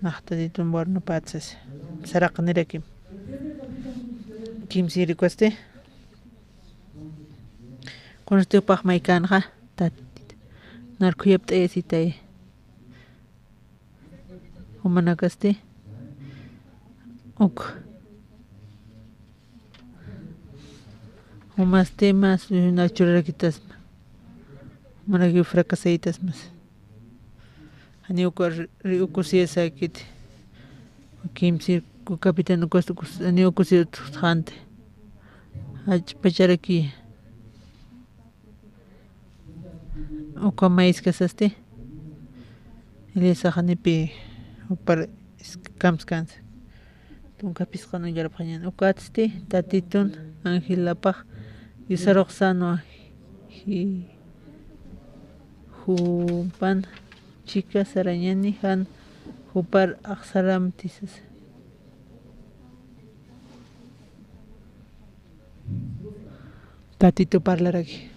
Nahtadito morno patsas. Sarak nereki. Kim si requeste. Con este pah maikan ha. Tat. Narkuyap te sitay. Humanakaste. Ok. Humas temas una churraquitas. Managi fracaseitas mas. Ani ukar ukusia sakit. Kim sir ku capitán costo ani ukusia hante. Hach pacharaki. Uka mais kasaste. Eliasa hanipi upar kamskans. Tunka piscano yarpañan. Ukatste tatitun Angelapaj Isaroxano y Jupan chica Sarañani han Jupar Axaram tisas. Tatito parlaraki.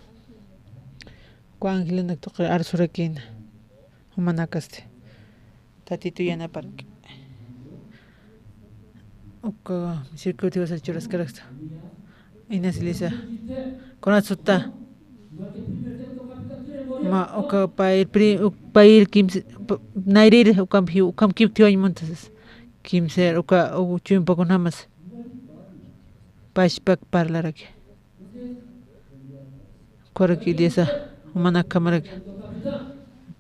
Cuangilena toque arsurakin. Humanakaste. Tatito yana parque. Oka circuito vas a churas carasta. Inés Elisa. Con atsuta. Ma oka pair kim nairir ukam kip tioy montas. Kim ser oka o chimpo con hamas. Pashpak parlaraki. Koraki desa humana kamarak.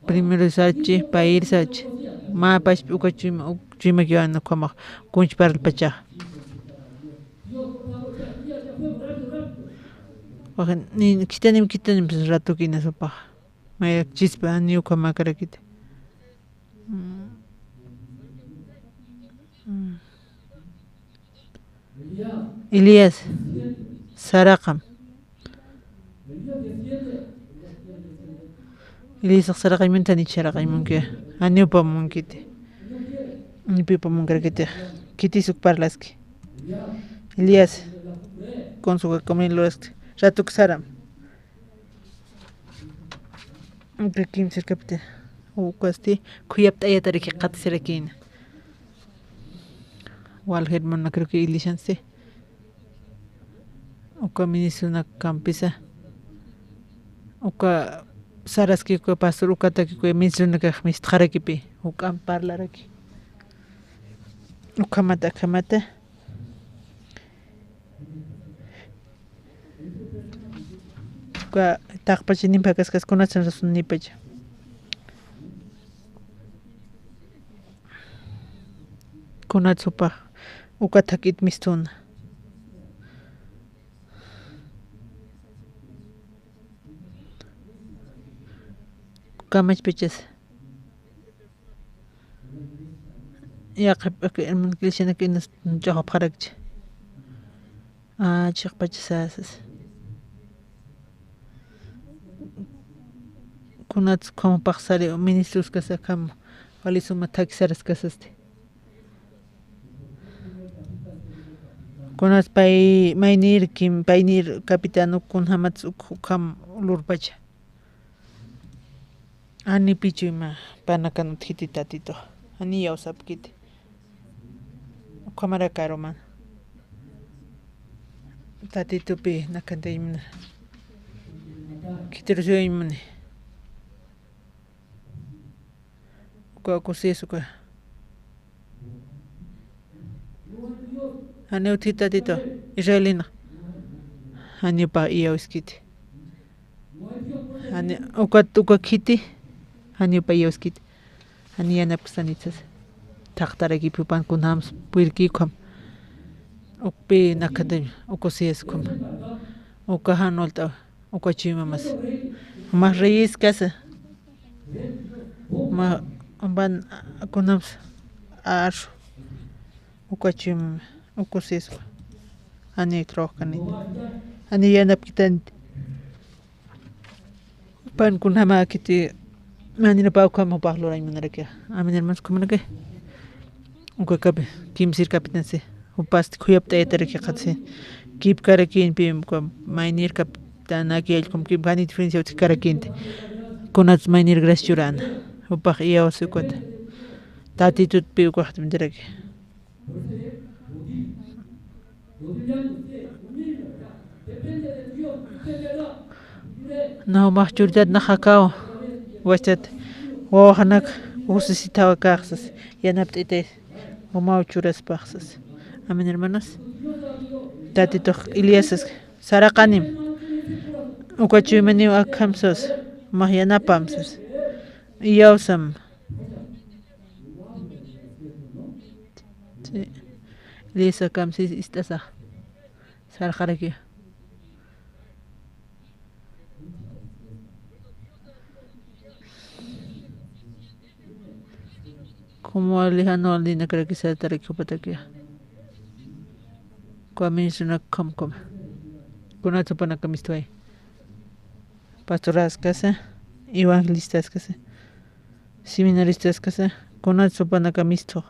Primero sachi pair sachi. Ma pash uka chima kyo kama kunch parl pacha. Wajan ni kitanim pues rato kina sopa. Maya chispa ni uka makarakite. Elías Sarakam. Elías Sarakam mentani charakam munke. Aniupa munkite. Ni pipa munkarakite. Kiti suk parlaski. Elías con su comin loeste. Ratuk Saram. Aunque Kim se capte. O cuasti kuyap tayatari que qatsirakin. Wal Herman no creo que ilishanse. O caminis una campisa. O ka saraski ko pastor ukata ki minsuna ka mistkharakipi. O kam parlaraki. O kamata. Ka taqpachinin pakaskas kunatsan rasun nipacha. Kunatsupa ukatakit mistuna. Kamach pichas. Ya el kilshana que nos job kharakch. Chiqpachasas. Kunats como paxari ministros que sacam walisuma taxaras kasaste. Kunats mainir capitano kun hamats ukam lurpacha. Ani pichuma panakan hititito. Ani yausapkite. Kamara karoman. Tatito pi nakandayimna. Kitirsoyimne. Kusesuka. Ani utita tito Israelina. Ani pa iauskite. Ani uka kiti. Ani pa iauskite. Ani anapsanitsas. Taqtaraki pupan kunams puirkikom. Ukpi nakadem ukoseskom. Ukahanolta ukachimamas. Mas reyes casa. Ma van kunams arshu ukachim ukoseskom. ani trojkani ani yanapkitan pan kunama kiti manina pau kama pahlora imanarake amin hermanos kumanake uka kape kimsir kapitanse upast kuyapta etarake qatse kip karakin pim ko mainir kapitan aquí el com kip gani diferencia uti karakinte kunats mainir graschuran upaq iya osukot tatitut pi uqat mindarake no mahchurdat na hakao wachat wahanak usisitawa kaxas yanaptite umau churas paxas amen hermanos tatito Iliasas saraqanim ukachumani akhamsos mahyanapamsos iyawsam Lisa kamsis istasa sarqaraki como Alejandro Aldina creo que se tariki patakia Kwamisuna kom Kunato pana kamistway pastoras casa evangelistas casa seminaristas casa kunato pana kamisto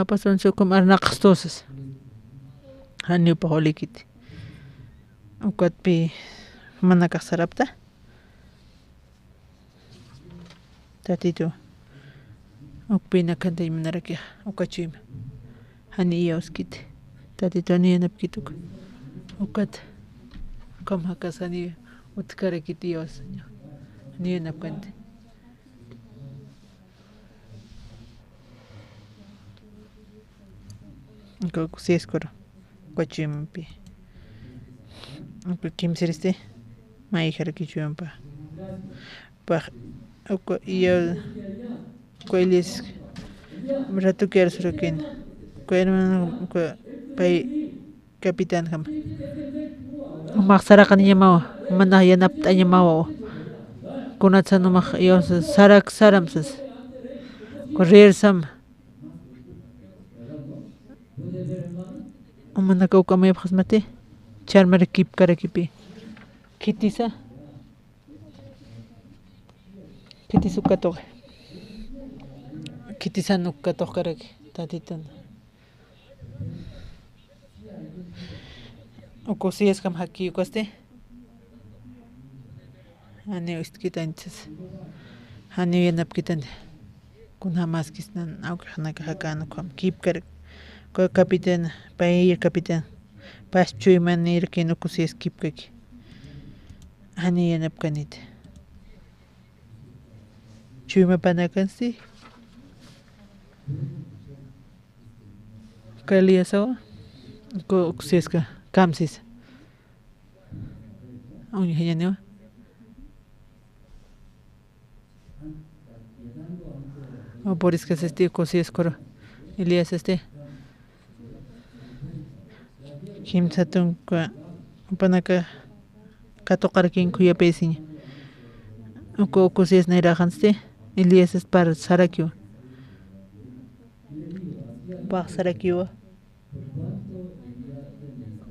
pasan sokom arnaqstosas hani paholikit ukatpi manakasarapta tatito ukpina kanta imanaraki ukachim hani ioskit tatito ni anapkituk ukat kom hakasani utkarekit ios ni anapkante si escoro cochimpi kim seriste mai harkichumpa pa yo coelis rato quiero sorokin coerman pai capitán ham maksarakan yamawa mana yanap tanyamawa kunatsan mak yo sarak saramsas correr sam manakaw kamay khasmate charmar kip karakipi kitisa kitisukato kitisanukato karaki tatitan okosies kam haki ukaste ani iskitanchas hani yanapkitan kun hamas kisnan awkhana hakan kam kip karak ko capitán pair capitán paschuy manir que no kusis kipkaki hani yanapkanit chuma panakansi kaliasawa ko kusiska kamsis auni hanyanewa o boriska sesti kusis koro Elias este Kim satun kwa panaka katoqarkin kuya pesiña uko kusis nairahanste Elias es para sarakio pa sarakio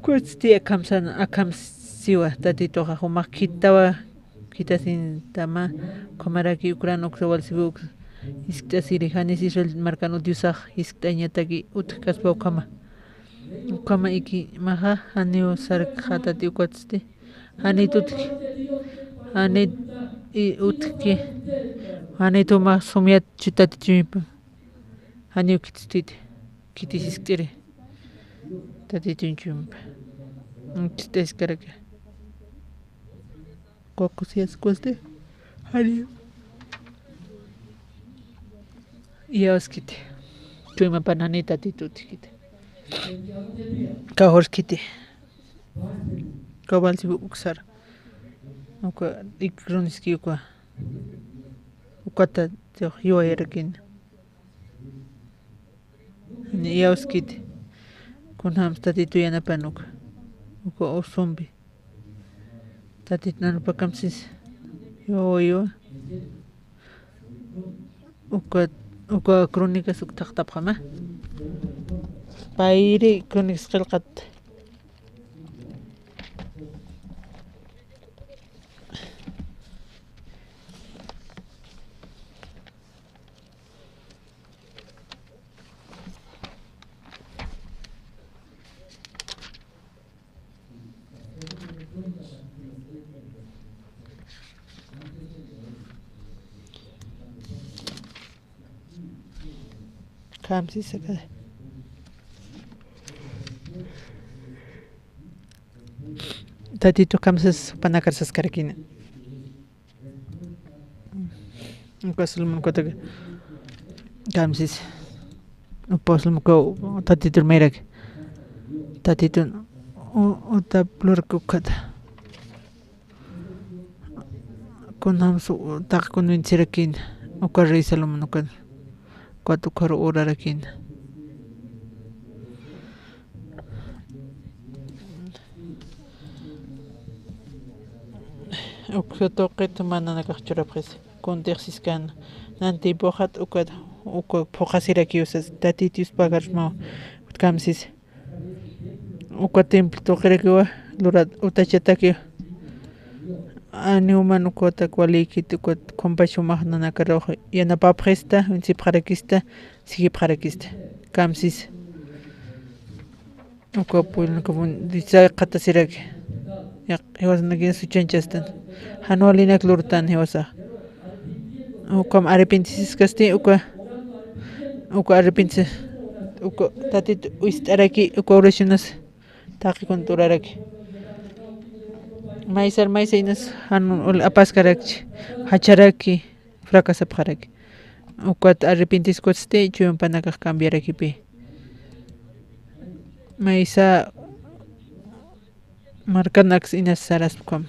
kusti akam siwa tatito huma kitawa kitasin tama komaraki ukran oksawal sibuk istasiri hanis Israel marcano diusaj istañataki utkaspa kama iki maha hanio sarkhata tiukwatste hanitutki hanit utki hanito ma somiat chitati chimpa hanio kitstite kitisiskire tati chimpa kistes karaka kokusias koste hanio Ioskite chuma pananita titutkite kahorskite kabalsi uksar uka ikroniski ukata yo erakin ni ioskite kun hamstatitu yanapanuk uka osombi tatit nanupakamsis yo uka uka crónica suktaqtapqama payri crónicas qillqat Kamsis acá. Tatito kamsis panakarsas karakina. Ukasulman kota kamsis. Upasulman ko tatito merak. Tatito uta plurku kata. Kunam su tak kunwin sirakin. Ukarri salman ukan. Kuatu karo ora rakin. Uksotoqet mana nakachurapres. Contexis kan nanti bohat ukad pokasiraki usas tatitius pagarmo kamsis. Uka templo toqrekiwa lurat utachataki. Ani humano kota kwaliki tukot compassion mahna nakarojo yana papresta unsi prarakista sigi prarakista kamsis uko puil kobun disa qatasirek ya hewas nagin su chanchastan hanolina klurtan hewasa ukom arrepentisis kasti uko arrepentis uko tatit uistaraki uko oraciones taqi konturaraki Maisar inas hanul apas karakchi hacharaki fracasa pharaki ukat arrepentis koste chun panaka cambiaraki pi maisa markanax inas saras kom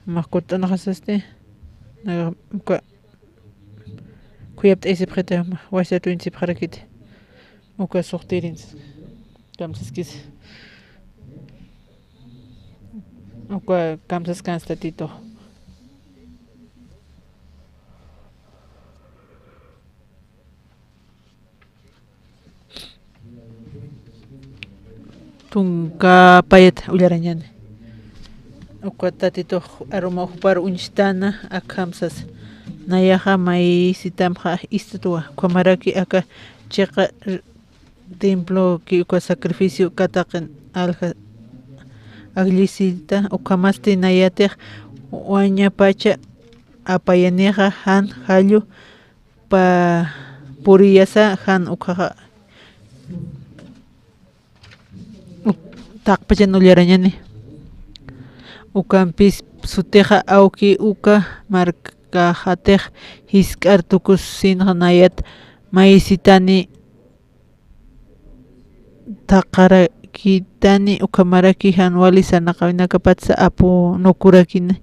makota nakasaste naga kuyapt ese preta wasa tu insi pharakit uka sortirins kamsiskis uka kamsas kanstatito tunka payat ullarañani uka tatito aroma upar unstana akamsas nayaha mai sitamha istutua kwamaraki aka cheqa templo ki uka sacrificio kataqan alja aglisita ukamaste nayatek waña pacha apayaneja han hallu pa puriyasa han ukaja taqpacha nullarañani ukampis suteja auki uka markajatek hisk'artukus sinja nayat maisitani taqara kitani ukamaraki hanwali sanaqawinaka patsa apu nukurakini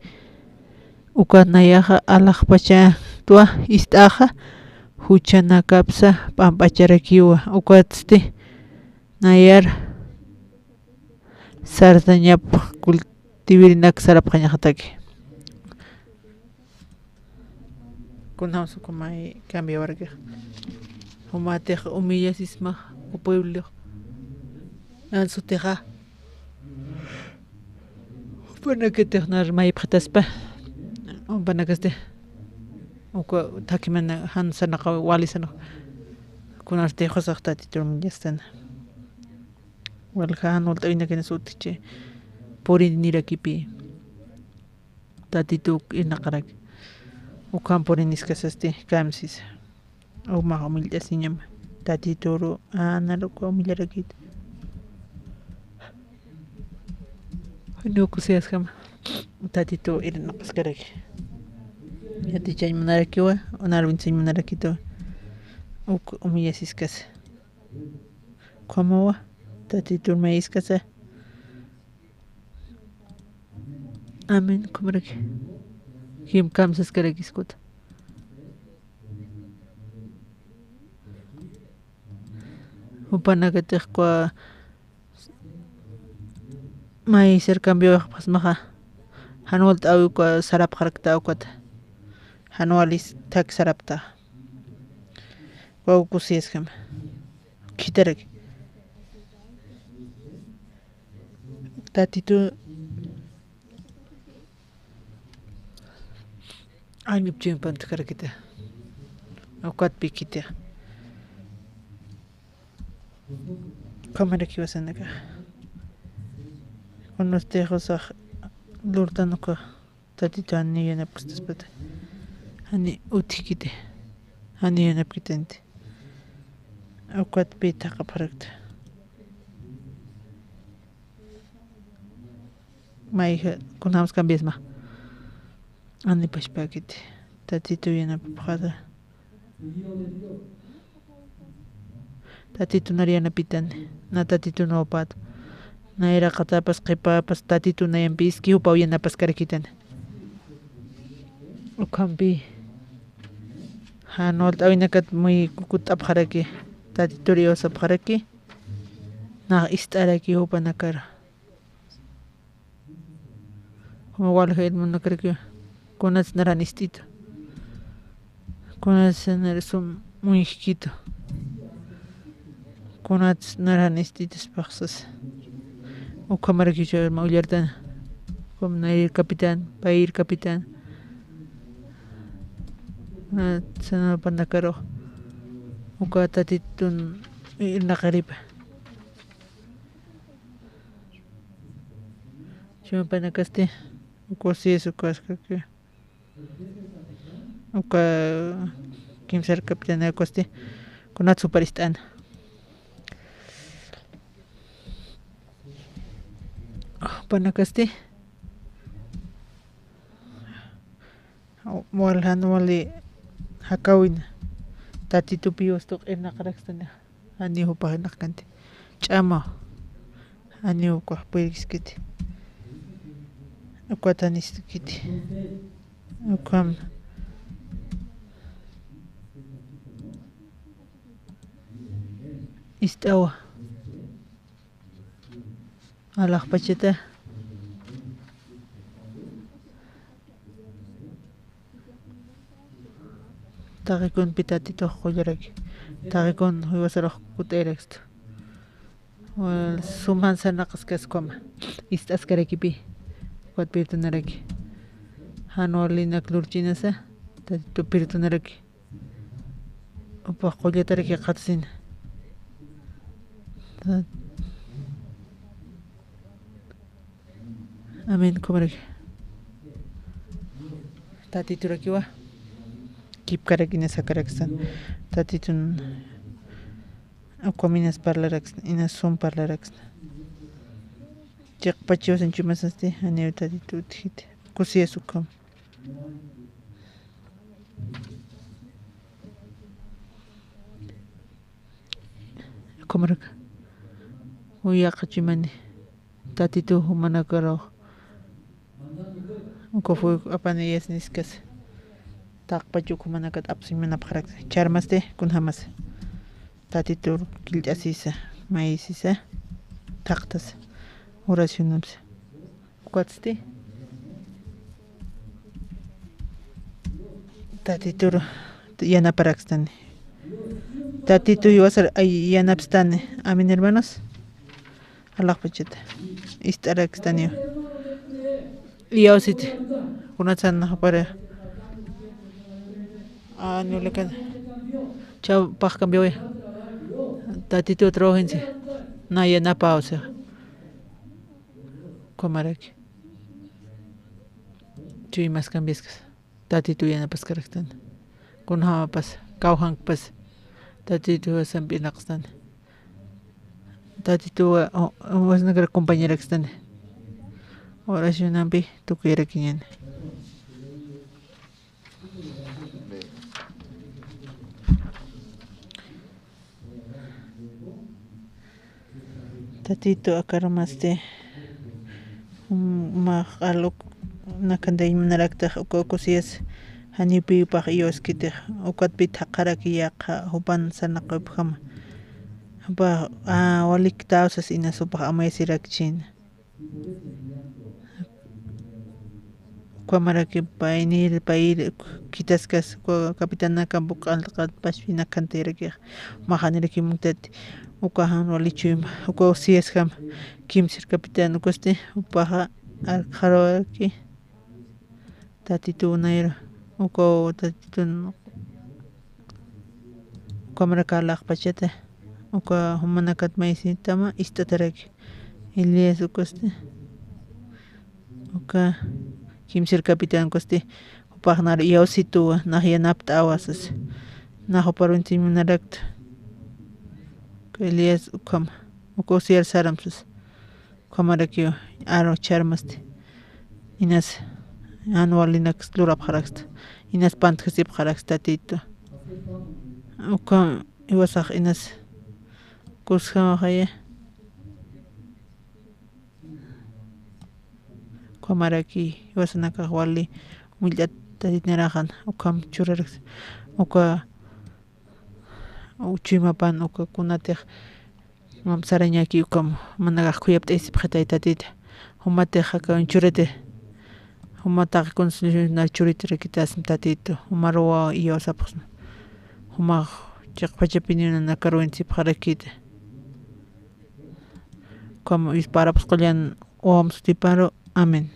ukanayaja alaqpacha tua istaja huchanakapsa pampacharakiwa ukatste nayar sardañap kultivirinak sarapqañaqtaki kunawsu kumay cambio warqa humatej humillasisma pueblo Ansu teja Pana que tehnar mai phataspa Pana que este Uko takimana han sanaka wali sana Kunar tejo sakta titurm yastan Walha han ulta ina kena sutiche Pori nirakipi Tatituk inakarak Ukam pori niskasaste kamsis O maha humillasiñam Tatituru analuko humillarakit No kusias kam tatito irin naqaskaraki yati chay manarakiwa onarwin chay manarakito uk umiyasiskas komowa tatito maiskasa amen kumraki him kamsaskaraki skuta upanakatekwa Mai ser cambio pas maha Hanwalt au ko sarap kharakta au kot Hanwalis tak sarapta Wawkusiyas kama kitaraki tatitu añup chimpanta karakita awqatpi kita kamaraki wasanaka unos tejosaq lurtanuqa tatitu ani yanapaqtaspata ani utikite ani yanapkitante awqatpi taqaparakta mayqa kunhamas cambiasma ani pashpakite tatitu yanapapaqata tatitu nari yanapitani na tatitu nawpata na iraqatapas qipapas tatitu nayanpi iski upaw yanapas karakitani ukampi hanualta awinakat muy kukuta apjaraki tatituri osapjaraki na istaraki upanakara como walha ilmunakaraki kunas naran istito kunas naran muy hijito kunas naran istitos paxas ukamaraki chawarma ullartana como nair capitán pair capitán na sana pandakaro uka tatitun naqaripa chuma panakaste uka sieso kaskaka uka kimsar capitán akaste kunat superistana panakaste walhan wali hakawina tatitupi wastuq irnaqaraqstana ani upaq naqkanti ch'ama ani upaq puriskiti uqatanistikiti uqam istawa alaq pachata taqikun pitatituq qullaraki taqikun huywasaraq kut'iraqsta suman sanaqas kaskuma istasqarakipi uqat pirtunaraki hanualinak lurchinasa tatitu pirtunaraki upaq qullataraki qatsina amen kumaraki tatiturakiwa kipkarakina sakaraksan tatitun aquaminas parlaraksna inasun parlaraksna chaqpachiwasan chumasasti ani tatitu utkiti kusiyasukam kumaraka uyaqachimani tatitu humanakaraw uka fue apani yasniskas taqpachuku manakat apsimanaparaq charmaste kunhamas tatitur kill'asisa maysisa taqtas oracionamsa uqatste tatitur yanaparaqstani tatitu yuwasar yanapstani amin hermanos alaqpachata istaraqstani yawsiti kunatsanaq para nulekan chao paq cambiaway tatitu trabajense na yanapa o sea kumaraki chuy mas cambiaskas tatitu yanapas karaktan kunhapas kawhanpas tatitu sampinaqstan tatitu wasnakara compañerakstan oracionampi tukuyrakiñani tatito akaramaste maqaluk nakanday manaraktaq ukusiyas hanipipaq iyoskitaq ukatpi thaqaraki yaqa hupan sanaqupqama ba walik tawsas inasupaq amaysirakchina kuamaraki painir pair quitascas capitana campo alqat pashpina canterque mahanere kimuntati ukahan walichim uko sies ham kimsir capitán ukoste upaha alqaroki tatitu nairo uko tatitu kamera kalaq pachete uka humanakat maisi tama istataraki Elias ukoste uka kimsir capitán koste upahnar yausitua nahyanapta awasas nahoparuntiminarakt Elias ukam uko sier saramsus kamarakio aro charmaste inas anualinax lurap harakst inas pantxisip harakst tatito uka iwasaq inas kushama haya kamaraki iwasanaka wali millat tatitnerajan ukam churarax uka uchimapan uka kunatiq mam sarañaki ukam manaqaq kuyapta isip qatay tatita humatiq haka churete humataq constitucional churita rikitasm tatito humarwa iyawasapaq humaq chiqpachapinina nakaruensip harakita como isparapaq qullan wamsutiparo amén